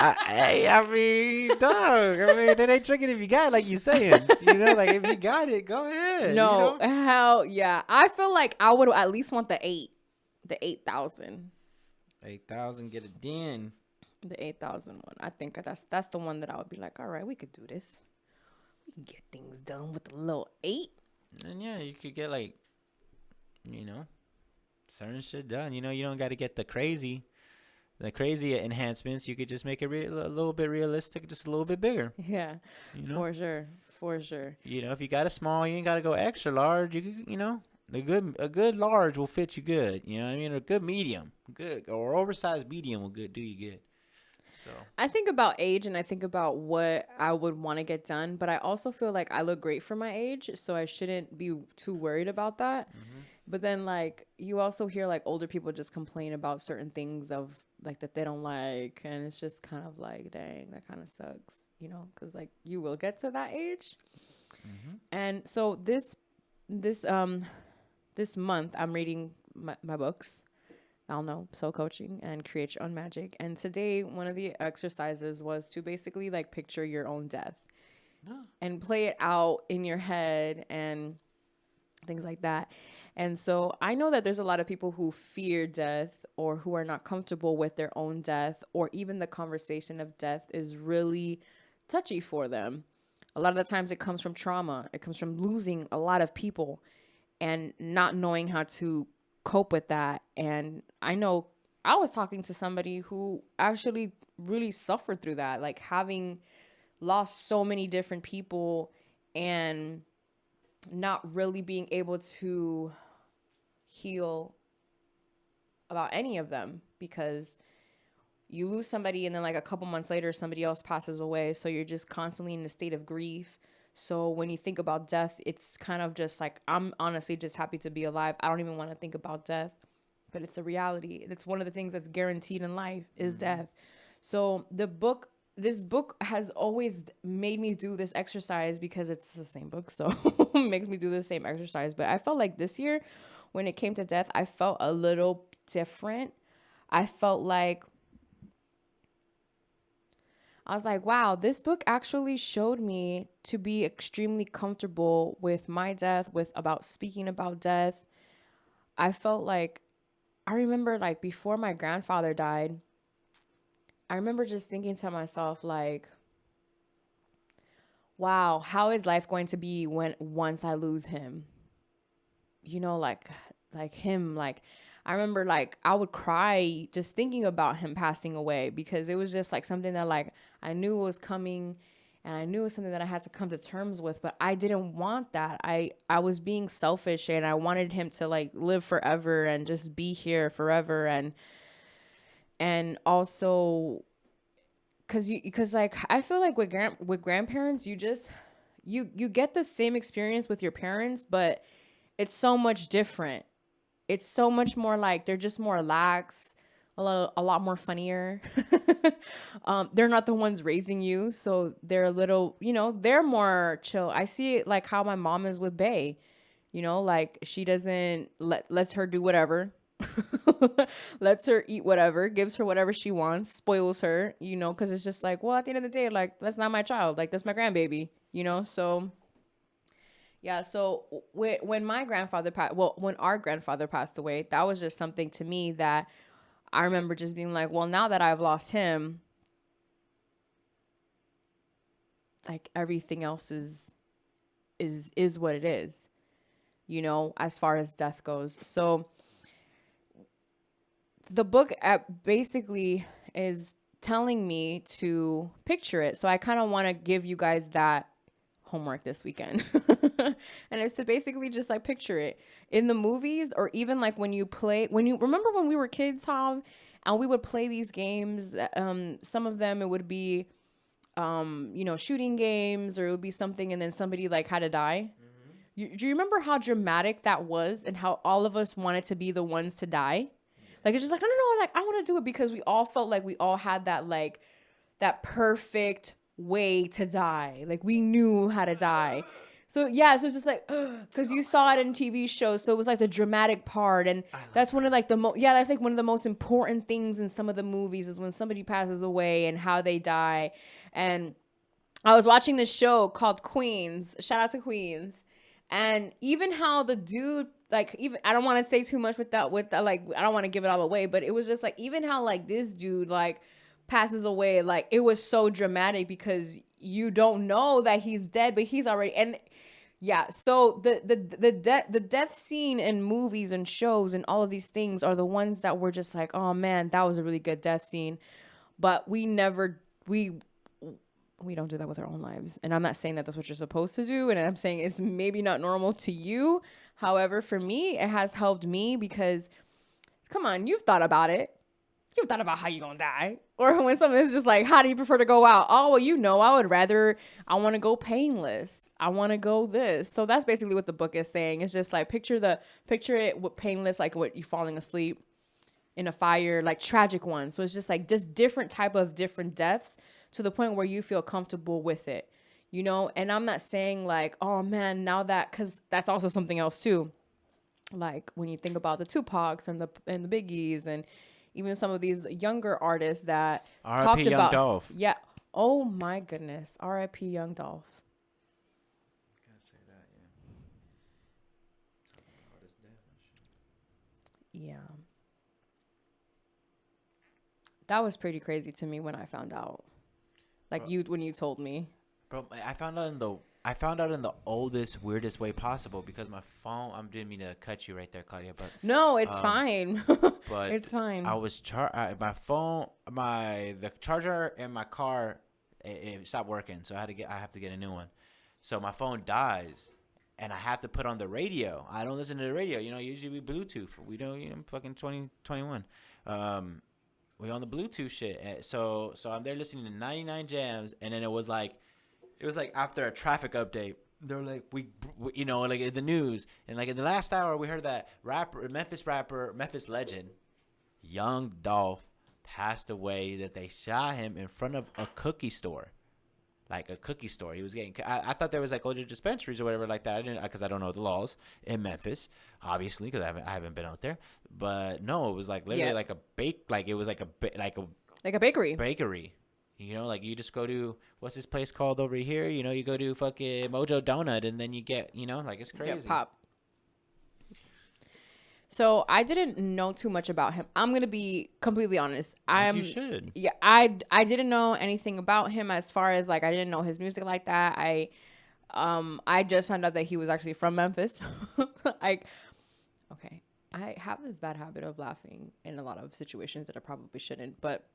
I mean, dog. It ain't tricking if you got it, like you saying. Like if you got it, go ahead. No, hell yeah. I feel like I would at least want the 8,000. 8,000, get it done. The 8,000 one. I think that's the one that I would be like, all right, we could do this. We can get things done with a little 8. And yeah, you could get certain shit done. You don't got to get the crazy enhancements. You could just make it a little bit realistic, just a little bit bigger. Yeah, for sure. If you got a small, you ain't got to go extra large. You could, a good large will fit you good. You know what I mean? A good medium, good, or oversized medium will do you good. So I think about age and I think about what I would want to get done, but I also feel like I look great for my age, so I shouldn't be too worried about that. Mm-hmm. But then you also hear older people just complain about certain things of that they don't like, and it's just kind of dang, that kind of sucks, because you will get to that age. Mm-hmm. And so this month I'm reading my books. I'll know Soul Coaching and Create Your Own Magic. And today, one of the exercises was to basically picture your own death and play it out in your head and things like that. And so I know that there's a lot of people who fear death or who are not comfortable with their own death, or even the conversation of death is really touchy for them. A lot of the times it comes from trauma. It comes from losing a lot of people and not knowing how to cope with that. And I know I was talking to somebody who actually really suffered through that, having lost so many different people and not really being able to heal about any of them, because you lose somebody and then a couple months later somebody else passes away, so you're just constantly in a state of grief. So when you think about death, it's kind of just I'm honestly just happy to be alive. I don't even want to think about death, but it's a reality. It's one of the things that's guaranteed in life is death. So this book has always made me do this exercise because it's the same book. So it makes me do the same exercise. But I felt like this year when it came to death, I felt a little different. I felt like I was like, wow, this book actually showed me to be extremely comfortable with my death, about speaking about death. I felt like, I remember before my grandfather died, I remember just thinking to myself wow, how is life going to be once I lose him? Him, I remember I would cry just thinking about him passing away, because it was just something that I knew was coming, and I knew it was something that I had to come to terms with, but I didn't want that. I was being selfish, and I wanted him to live forever and just be here forever. And also because I feel with grandparents, you get the same experience with your parents, but it's so much different. It's so much more like they're just more lax, a lot more funnier. They're not the ones raising you, so they're a little, they're more chill. I see it like how my mom is with Bae. Like she doesn't lets her do whatever. Lets her eat whatever, gives her whatever she wants, spoils her, because it's just like, well, at the end of the day, like, that's not my child. Like, that's my grandbaby, So, yeah. So when my grandfather passed, well, when our grandfather passed away, that was just something to me that I remember just being like, well, now that I've lost him, like everything else is what it is, as far as death goes. So the book basically is telling me to picture it. So I kind of want to give you guys that homework this weekend. And it's to basically just like picture it in the movies, or even like when you remember when we were kids, Tom, and we would play these games. Some of them, it would be, shooting games, or it would be something, and then somebody like had to die. Do you remember how dramatic that was, and how all of us wanted to be the ones to die? Like, it's just like, no, like, I want to do it because we all felt like we all had that, like, that perfect way to die. Like, we knew how to die. So, yeah, so it's just like, because you saw it in TV shows, so it was like the dramatic part. And that's one of, like, that's, like, one of the most important things in some of the movies is when somebody passes away and how they die. And I was watching this show called Queens. Shout out to Queens. And even how the dude, like, even, I don't want to say too much with that, like, I don't want to give it all away, but it was just like, even how, like, this dude, like, passes away, like, it was so dramatic because you don't know that he's dead, but he's already, and yeah, so the death scene in movies and shows and all of these things are the ones that were just like, oh man, that was a really good death scene, but we don't do that with our own lives. And I'm not saying that that's what you're supposed to do. And I'm saying it's maybe not normal to you. However, for me, it has helped me because, come on, you've thought about it. You've thought about how you're going to die. Or when someone's just like, how do you prefer to go out? Oh, well, I want to go painless. I want to go this. So that's basically what the book is saying. It's just like, picture it with painless, like what you falling asleep in a fire, like tragic ones. So it's just like different deaths, to the point where you feel comfortable with it, And I'm not saying like, oh man, now that, because that's also something else too. Like when you think about the Tupacs and the Biggies, and even some of these younger artists that talked Young about, Dolph. yeah. Oh my goodness, R.I.P. Young Dolph. Can't say that, Yeah. That was pretty crazy to me when I found out. Like, when you told me. Bro, I found out in the oldest, weirdest way possible because my phone. I didn't mean to cut you right there, Claudia, but no, it's fine. But it's fine. I was my phone, the charger in my car, it stopped working, so I have to get a new one. So my phone dies, and I have to put on the radio. I don't listen to the radio. Usually we Bluetooth. We don't. Fucking 2021. We on the Bluetooth shit. So I'm there listening to 99 Jams, and then it was like after a traffic update. They're like, we like in the news, and like in the last hour, we heard that Memphis legend, Young Dolph, passed away. That they shot him in front of a cookie store. Like a cookie store. He was getting. I thought there was like older dispensaries or whatever like that. I didn't, because I don't know the laws in Memphis, obviously, because I haven't been out there. But no, it was like literally like a it was like a bakery. Bakery. Like you just go to, what's this place called over here? You go to fucking Mojo Donut, and then you get, like it's crazy. Get pop. So I didn't know too much about him. I'm gonna be completely honest. You should. Yeah, I didn't know anything about him, as far as like I didn't know his music like that. I just found out that he was actually from Memphis. Like, okay, I have this bad habit of laughing in a lot of situations that I probably shouldn't, but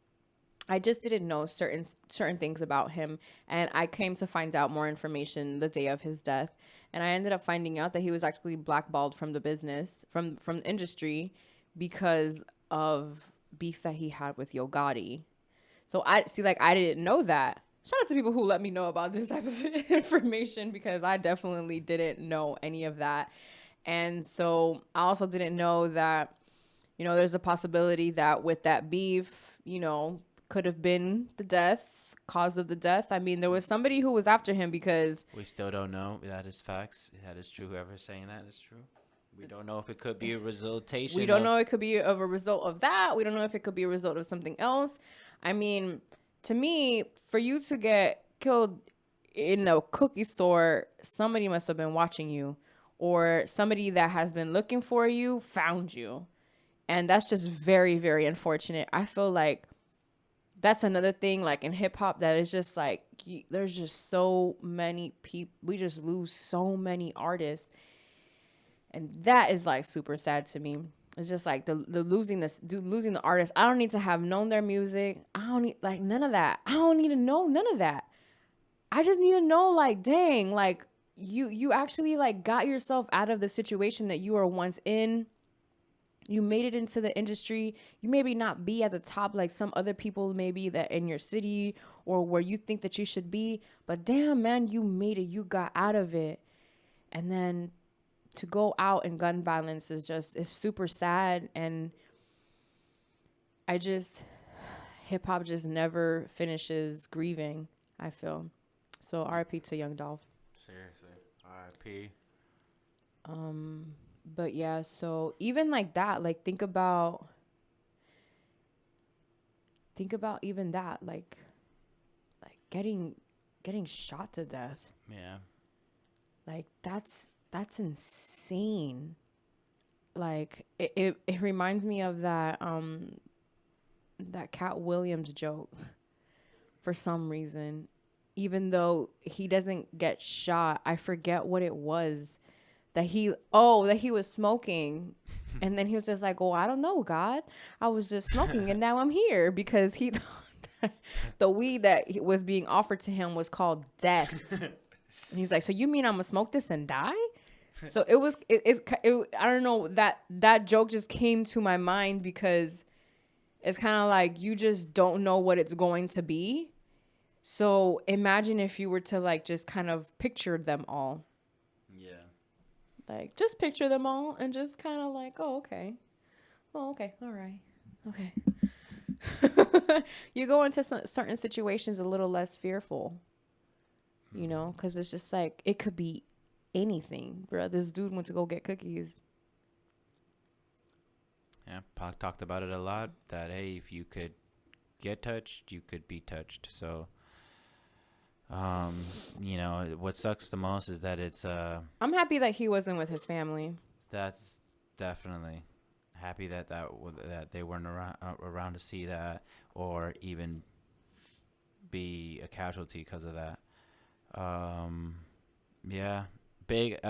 I just didn't know certain things about him, and I came to find out more information the day of his death. And I ended up finding out that he was actually blackballed from the business, from the industry, because of beef that he had with Yo Gotti. So I didn't know that. shout out to people who let me know about this type of information, because I definitely didn't know any of that. And so I also didn't know that, there's a possibility that with that beef, could have been the cause of the death. I mean, there was somebody who was after him because We still don't know. That is facts. That is true. Whoever's saying that is true. We don't know if it could be a resultation. we don't know it could be of a result of that. We don't know if it could be a result of something else. I mean, to me, for you to get killed in a cookie store, somebody must have been watching you, or somebody that has been looking for you found you. And that's just very, very unfortunate. I feel like that's another thing, like in hip hop, that is just like, there's just so many people. We just lose so many artists. And that is like super sad to me. It's just like the losing the artist. I don't need to have known their music. I don't need like none of that. I don't need to know none of that. I just need to know, like, dang, like you actually like got yourself out of the situation that you were once in. You made it into the industry. You maybe not be at the top like some other people maybe that in your city or where you think that you should be. But damn, man, you made it. You got out of it. And then to go out in gun violence is super sad. And hip hop just never finishes grieving, I feel. So RIP to Young Dolph. Seriously. RIP. But yeah, so even like that, like think about even that, like getting shot to death. Yeah. Like that's insane. Like it reminds me of that Cat Williams joke for some reason. Even though he doesn't get shot, I forget what it was. That he was smoking, and then he was just like, "Oh, I don't know, God, I was just smoking, and now I'm here," because he thought that the weed that was being offered to him was called death. And he's like, "So you mean I'm gonna smoke this and die?" So I don't know, that joke just came to my mind because it's kind of like you just don't know what it's going to be. So imagine if you were to like just kind of picture them all. Like, just picture them all and just kind of like, oh, okay. Oh, okay. All right. Okay. You go into certain situations a little less fearful, because it's just like, it could be anything, bro. This dude went to go get cookies. Yeah, Pac talked about it a lot, that, hey, if you could get touched, you could be touched. So... what sucks the most is that it's I'm happy that he wasn't with his family. That's definitely happy that they weren't around to see that or even be a casualty because of that. Yeah, big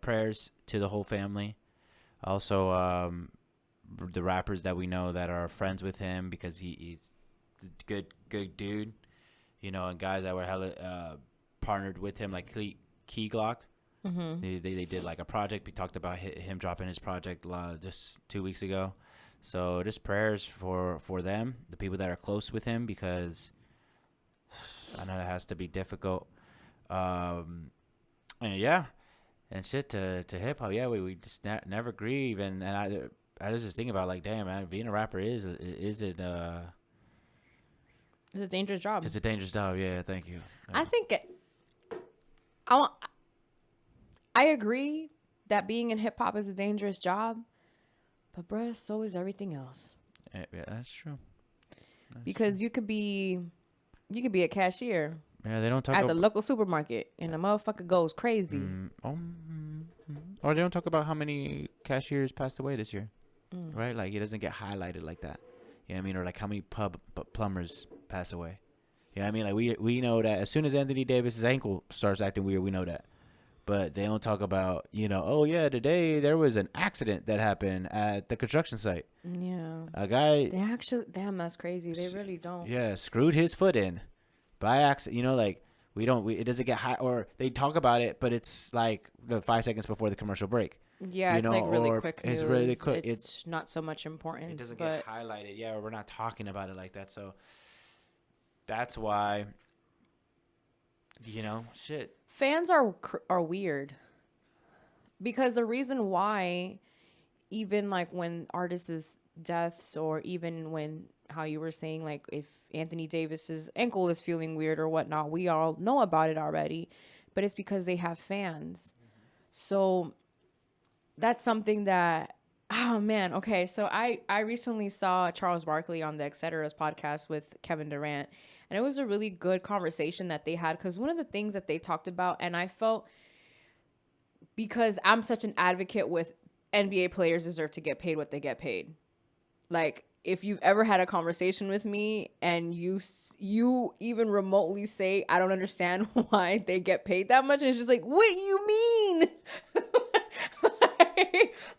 prayers to the whole family. Also, the rappers that we know that are friends with him, because he's a good dude. And guys that were hella partnered with him, like Key Glock. Mm-hmm. They did like a project. We talked about him dropping his project just 2 weeks ago. So just prayers for them, the people that are close with him, because I know it has to be difficult. And yeah, and shit to hip hop. Yeah, we just never grieve. And I was just thinking about, like, damn, man, being a rapper is it It's a dangerous job. It's a dangerous job. Yeah, thank you. Yeah. I think I agree that being in hip hop is a dangerous job, but bruh, so is everything else. Yeah, that's true. Because you could be a cashier. Yeah, they don't talk at the local supermarket, and the motherfucker goes crazy. Or they don't talk about how many cashiers passed away this year, right? Like, it doesn't get highlighted like that. You know what I mean? Or like how many plumbers pass away. You know what I mean? Like, we know that as soon as Anthony Davis's ankle starts acting weird, we know that. But they don't talk about, oh yeah, today there was an accident that happened at the construction site. Yeah. A guy. They actually, damn, that's crazy. They really don't. Yeah, screwed his foot in by accident. Like, it doesn't get high, or they talk about it, but it's like the 5 seconds before the commercial break. Yeah, it's like really quick news. It's really quick. It's not so much importance. It doesn't get highlighted. Yeah, we're not talking about it like that. So that's why You know, shit. Fans are weird, because the reason why, even like when artists' deaths, or even when, how you were saying, like if Anthony Davis's ankle is feeling weird or whatnot, we all know about it already, but it's because they have fans. So that's something that, oh man, okay. So I recently saw Charles Barkley on the Etc's podcast with Kevin Durant, and it was a really good conversation that they had, because one of the things that they talked about, and I felt, because I'm such an advocate with NBA players deserve to get paid what they get paid. Like, if you've ever had a conversation with me and you even remotely say, I don't understand why they get paid that much, and it's just like, what do you mean?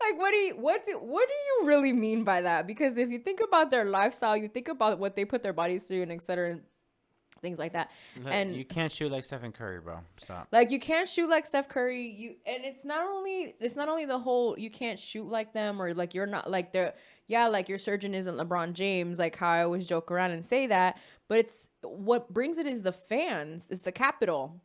Like, what do you really mean by that? Because if you think about their lifestyle, you think about what they put their bodies through, and et cetera, and things like that. Look, and you can't shoot like Stephen Curry, bro. Stop. like, you can't shoot like Steph Curry. And it's not only the whole, you can't shoot like them, or like you're not like they're, yeah, like your surgeon isn't LeBron James, like how I always joke around and say that, but it's, what brings it is the fans, it's the capital.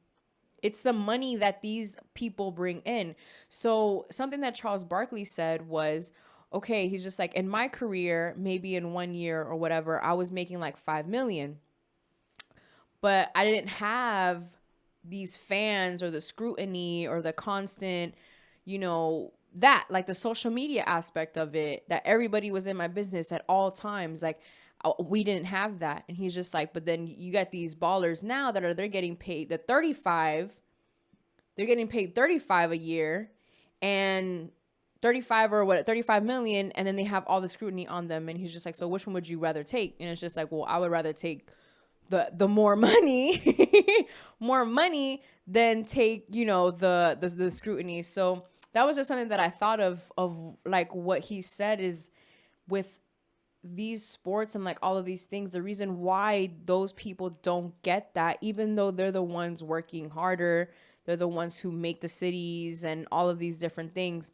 It's the money that these people bring in. So something that Charles Barkley said was, okay, he's just like, in my career, maybe in 1 year or whatever, I was making like 5 million. But I didn't have these fans, or the scrutiny, or the constant, that, like the social media aspect of it, that everybody was in my business at all times. Like, we didn't have that. And he's just like, but then you got these ballers now that they're getting paid they're getting paid 35 a year, and 35 million. And then they have all the scrutiny on them. And he's just like, so which one would you rather take? And it's just like, well, I would rather take the more money, more money than take, the scrutiny. So that was just something that I thought of like what he said is, with these sports and like all of these things, the reason why those people don't get that, even though they're the ones working harder, they're the ones who make the cities and all of these different things,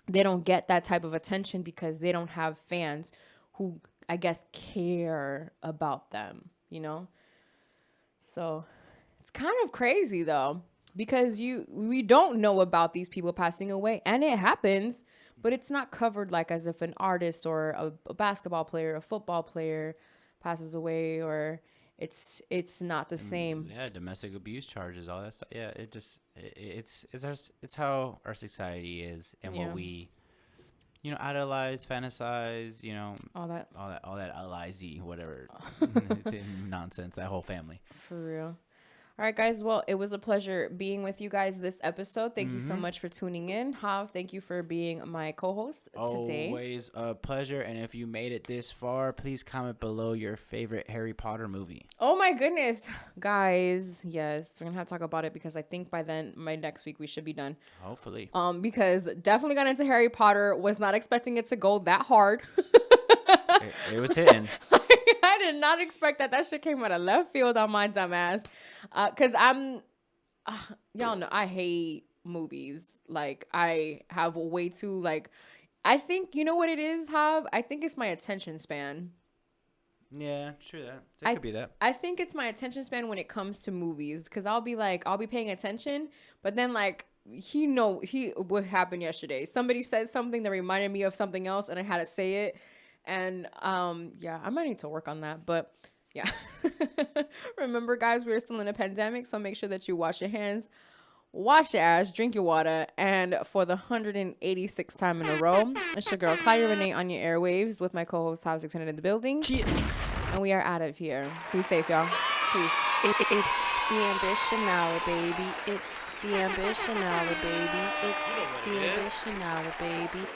they don't get that type of attention, because they don't have fans who, I guess, care about them, So it's kind of crazy though, because we don't know about these people passing away, and it happens, but it's not covered like as if an artist or a basketball player, a football player passes away, or it's not the same. Yeah, domestic abuse charges, all that stuff. Yeah, it's how our society is, and what we, idolize, fantasize, all that L-I-Z, whatever nonsense, that whole family. For real. All right, guys. Well, it was a pleasure being with you guys this episode. Thank you so much for tuning in. Hav, thank you for being my co-host today. Always a pleasure. And if you made it this far, please comment below your favorite Harry Potter movie. Oh, my goodness. Guys, yes. We're going to have to talk about it, because I think by next week, we should be done. Hopefully. Because definitely got into Harry Potter. Was not expecting it to go that hard. It was hitting. I did not expect that. That shit came out of left field on my dumb ass. Because y'all know, I hate movies. Like, I have way too, like, I think, you know what it is, Hav? I think it's my attention span. Yeah, true that. It could be that. I think it's my attention span when it comes to movies. Because I'll be paying attention. But then, like, what happened yesterday. Somebody said something that reminded me of something else, and I had to say it. And, I might need to work on that, but yeah. Remember, guys, we're still in a pandemic, so make sure that you wash your hands, wash your ass, drink your water, and for the 186th time in a row, it's your girl, Claudia Renee, on your airwaves with my co-host, House Extended in the building. And we are out of here. Be safe, y'all. Peace. It's the ambition hour, baby. It's the ambition hour, baby. It's the ambition hour, baby.